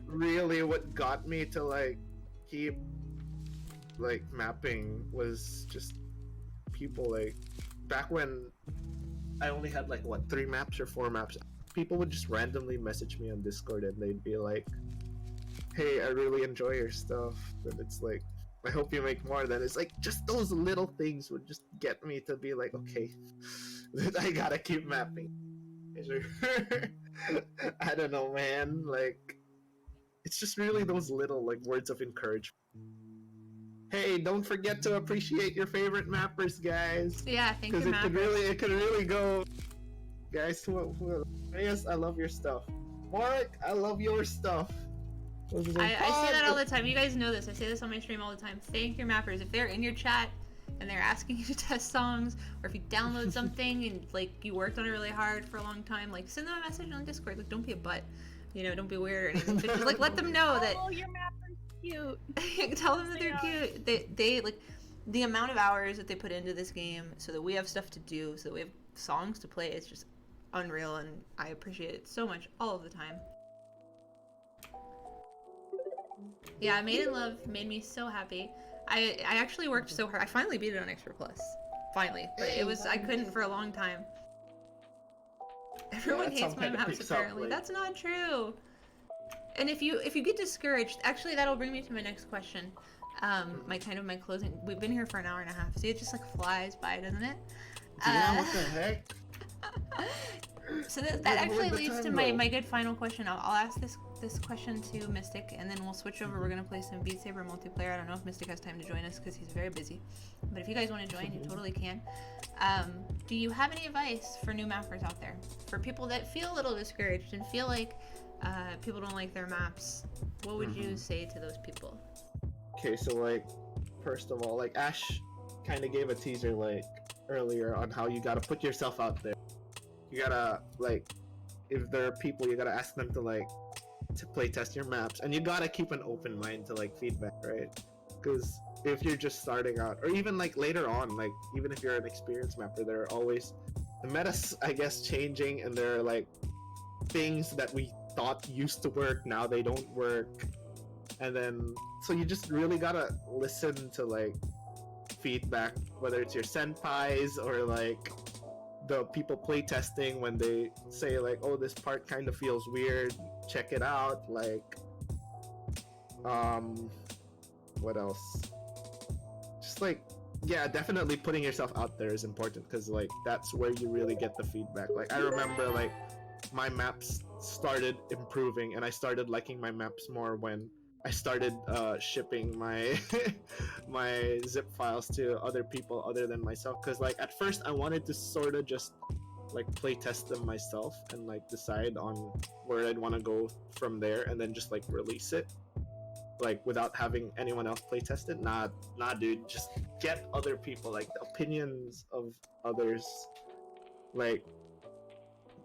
Really, what got me to like keep like mapping was just people like back when I only had like what 3 maps or 4 maps. People would just randomly message me on Discord and they'd be like, "Hey, I really enjoy your stuff," and it's like, I hope you make more. Then it's like just those little things would just get me to be like, okay, I gotta keep mapping. I don't know, man. Like, it's just really those little like words of encouragement. Hey, don't forget to appreciate your favorite mappers, guys. Yeah, thank Because your mappers. it could really go. Guys, yes, I love your stuff. Mark, I love your stuff. I say that all the time. You guys know this. I say this on my stream all the time. Thank your mappers. If they're in your chat and they're asking you to test songs, or if you download something and like you worked on it really hard for a long time, like send them a message on Discord. Like, don't be a butt. You know, don't be weird or anything. But just like let them know that. Oh, your mapper's cute. Tell them that they're cute. They like the amount of hours that they put into this game so that we have stuff to do, so that we have songs to play. It's just unreal, and I appreciate it so much all of the time. Yeah, Made in Love made me so happy. I actually worked so hard. I finally beat it on Extra Plus. Finally. But it was, I couldn't for a long time. Everyone hates my maps apparently. That's not true. And if you get discouraged, actually that'll bring me to my next question. My closing. We've been here for an hour and a half. See, it just like flies by, doesn't it? Yeah, what the heck? So that actually leads to my good final question. I'll ask this question to Mystik, and then we'll switch over. We're gonna play some Beat Saber multiplayer. I don't know if Mystik has time to join us because he's very busy, but if you guys want to join, you totally can. Do you have any advice for new mappers out there, for people that feel a little discouraged and feel like people don't like their maps? What would you say to those people? Okay, so like, first of all, like Ash kind of gave a teaser like earlier on how you gotta put yourself out there. You gotta, like, if there are people, you gotta ask them to like to play test your maps, and you gotta keep an open mind to like feedback, right? Because if you're just starting out, or even like later on, like even if you're an experienced mapper, there are always the meta's, I guess, changing, and there are like things that we thought used to work now they don't work, and then so you just really gotta listen to like feedback, whether it's your senpais or like the people playtesting when they say like, oh, this part kind of feels weird, check it out. Like, what else? Just like, yeah, definitely putting yourself out there is important, because like that's where you really get the feedback. Like I remember like my maps started improving, and I started liking my maps more when I started shipping my my zip files to other people other than myself. Because like at first I wanted to sort of just like play test them myself and like decide on where I'd want to go from there, and then just like release it like without having anyone else play test it. Nah, dude, just get other people, like the opinions of others, like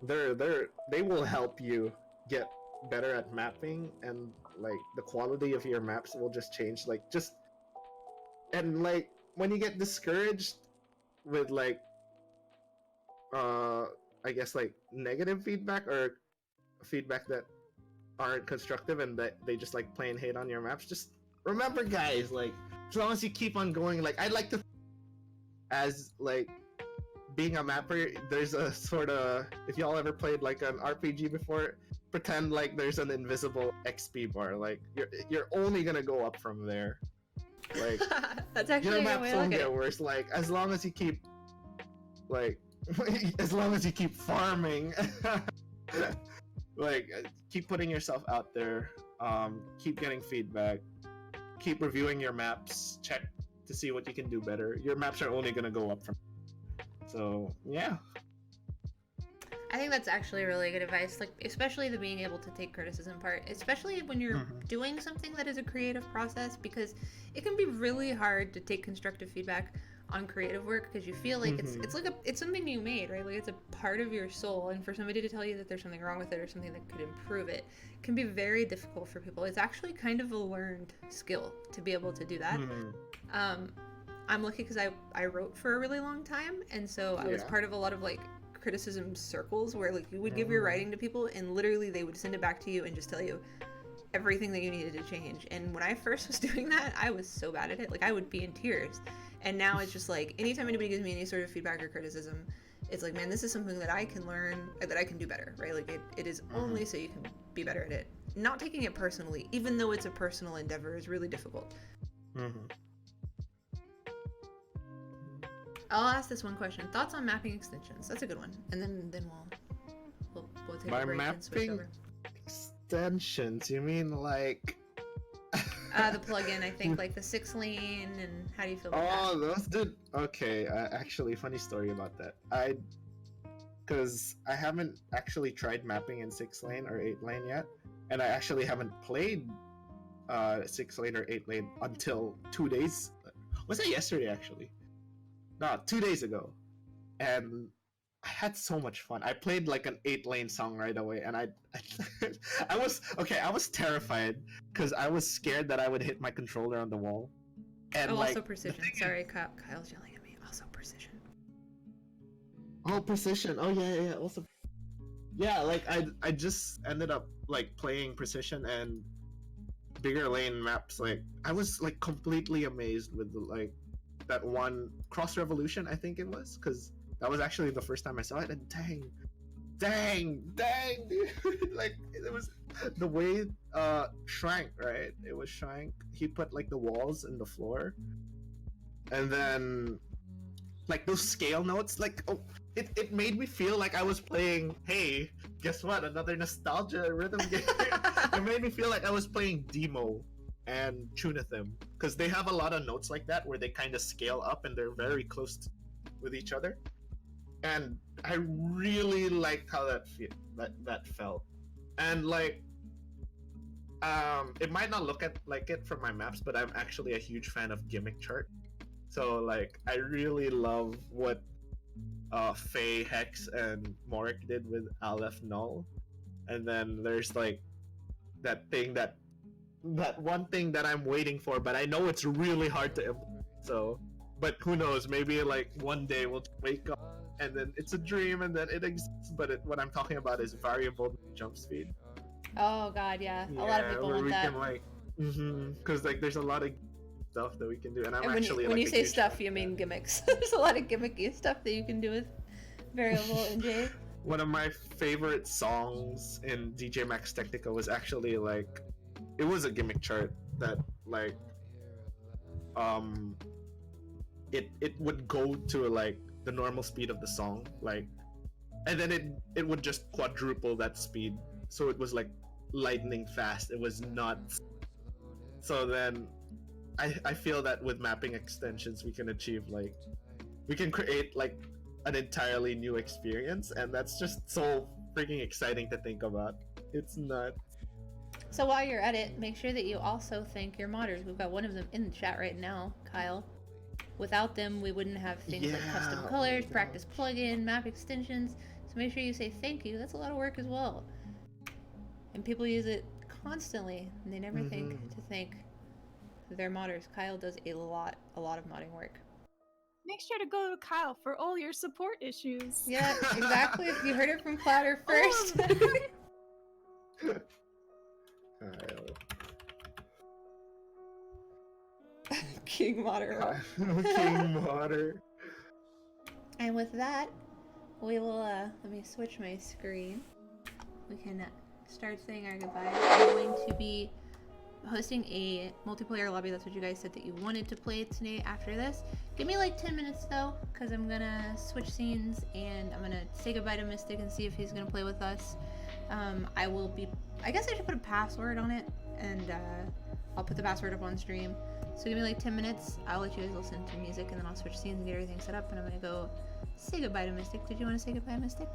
they will help you get better at mapping, and like the quality of your maps will just change. Like just, and like when you get discouraged with like I guess like negative feedback or feedback that aren't constructive and that they just like plain hate on your maps, just remember, guys, like as long as you keep on going, like I'd like to, as like being a mapper, there's a sort of, if y'all ever played like an RPG before, pretend like there's an invisible XP bar. Like you're only gonna go up from there. Like that's actually your maps won't get worse. Like as long as you keep like as long as you keep farming, like keep putting yourself out there, keep getting feedback, keep reviewing your maps, check to see what you can do better. Your maps are only gonna go up from. So yeah, I think that's actually really good advice, like especially the being able to take criticism part, especially when you're doing something that is a creative process, because it can be really hard to take constructive feedback on creative work, because you feel like it's like it's something you made, right? Like it's a part of your soul, and for somebody to tell you that there's something wrong with it or something that could improve it can be very difficult for people. It's actually kind of a learned skill to be able to do that. I'm lucky because I wrote for a really long time, and so I was part of a lot of like criticism circles where like you would give your writing to people and literally they would send it back to you and just tell you everything that you needed to change. And when I first was doing that, I was so bad at it, like I would be in tears. And now it's just like anytime anybody gives me any sort of feedback or criticism, it's like, man, this is something that I can learn, that I can do better, right? Like it is only so you can be better at it. Not taking it personally, even though it's a personal endeavor, is really difficult. I'll ask this one question. Thoughts on mapping extensions? That's a good one. And then we'll we'll take By a break and switch mapping over. extensions, you mean like? The plugin, I think, like the 6-lane, and how do you feel about Oh, those did. Okay, actually, funny story about that. Because I haven't actually tried mapping in 6-lane or 8-lane yet, and I actually haven't played 6-lane or 8-lane until 2 days. Was that yesterday actually? No, 2 days ago, and I had so much fun. I played like an 8-lane song right away, and I was okay. I was terrified because I was scared that I would hit my controller on the wall. And that? Oh, like, also precision. Sorry, Kyle's yelling at me. Also precision. oh, precision. Oh yeah. Also, yeah. Like I just ended up like playing precision and bigger lane maps. Like I was like completely amazed with like that one Cross Revolution. I think it was because that was actually the first time I saw it. And dang, dude. Like it was the way Shrank, right? It was Shrank. He put like the walls in the floor, and then like those scale notes, like oh, it made me feel like I was playing. Hey, guess what? Another nostalgia rhythm game. It made me feel like I was playing Demo and Tunithim because they have a lot of notes like that where they kind of scale up and they're very close with each other. And I really liked how that felt. And like, it might not look like it from my maps, but I'm actually a huge fan of gimmick chart. So like, I really love what Faye, Hex, and Morik did with Aleph Null. And then there's like that one thing that I'm waiting for, but I know it's really hard to implement. So, but who knows? Maybe like one day we'll wake up and then it's a dream and then it exists. But what I'm talking about is variable jump speed. Oh god, yeah. A lot of people want that. Can like, because like there's a lot of stuff that we can do, and I'm and actually when like, you say stuff, you mean gimmicks. There's a lot of gimmicky stuff that you can do with variable NJ. One of my favorite songs in DJ Max Technica was actually like, it was a gimmick chart that like, it would go to like the normal speed of the song, like, and then it would just quadruple that speed, so it was like lightning fast. It was nuts. So then I feel that with mapping extensions we can achieve like, we can create like an entirely new experience, and that's just so freaking exciting to think about. It's nuts. So while you're at it, make sure that you also thank your modders. We've got one of them in the chat right now, Kyle. Without them, we wouldn't have things like custom colors, practice plugin, map extensions. So make sure you say thank you. That's a lot of work as well. And people use it constantly, and they never think to thank their modders. Kyle does a lot of modding work. Make sure to go to Kyle for all your support issues. Yeah, exactly. You heard it from Clouder first. King Modder. King Modder. And with that, we will, let me switch my screen. We can start saying our goodbyes. I'm going to be hosting a multiplayer lobby. That's what you guys said that you wanted to play today after this. Give me like 10 minutes though, because I'm gonna switch scenes and I'm gonna say goodbye to Mystik and see if he's gonna play with us. I guess I should put a password on it, and I'll put the password up on stream. So give me like 10 minutes, I'll let you guys listen to music, and then I'll switch scenes and get everything set up, and I'm gonna go say goodbye to Mystik. Did you want to say goodbye, Mystik?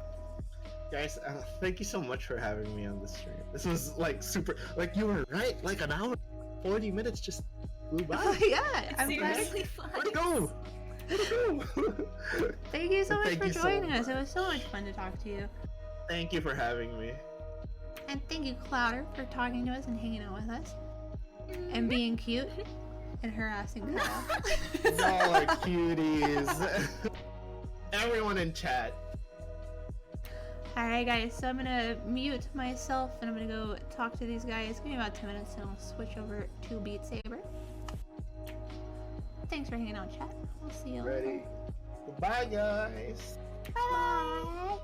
Guys, thank you so much for having me on this stream. This was like super, like you were right, like an hour, 40 minutes just flew by. Yeah, I'm seriously fun. Where'd it go? Where'd it go? Thank you so much for joining us. It was so much fun to talk to you. Thank you for having me. And thank you, Clouder, for talking to us and hanging out with us. And being cute and harassing Kyle. Y'all are cuties. Everyone in chat. Alright guys, so I'm gonna mute myself and I'm gonna go talk to these guys. Give me about 10 minutes and I'll switch over to Beat Saber. Thanks for hanging out, chat. We'll see you later. Ready? Goodbye, guys. Bye!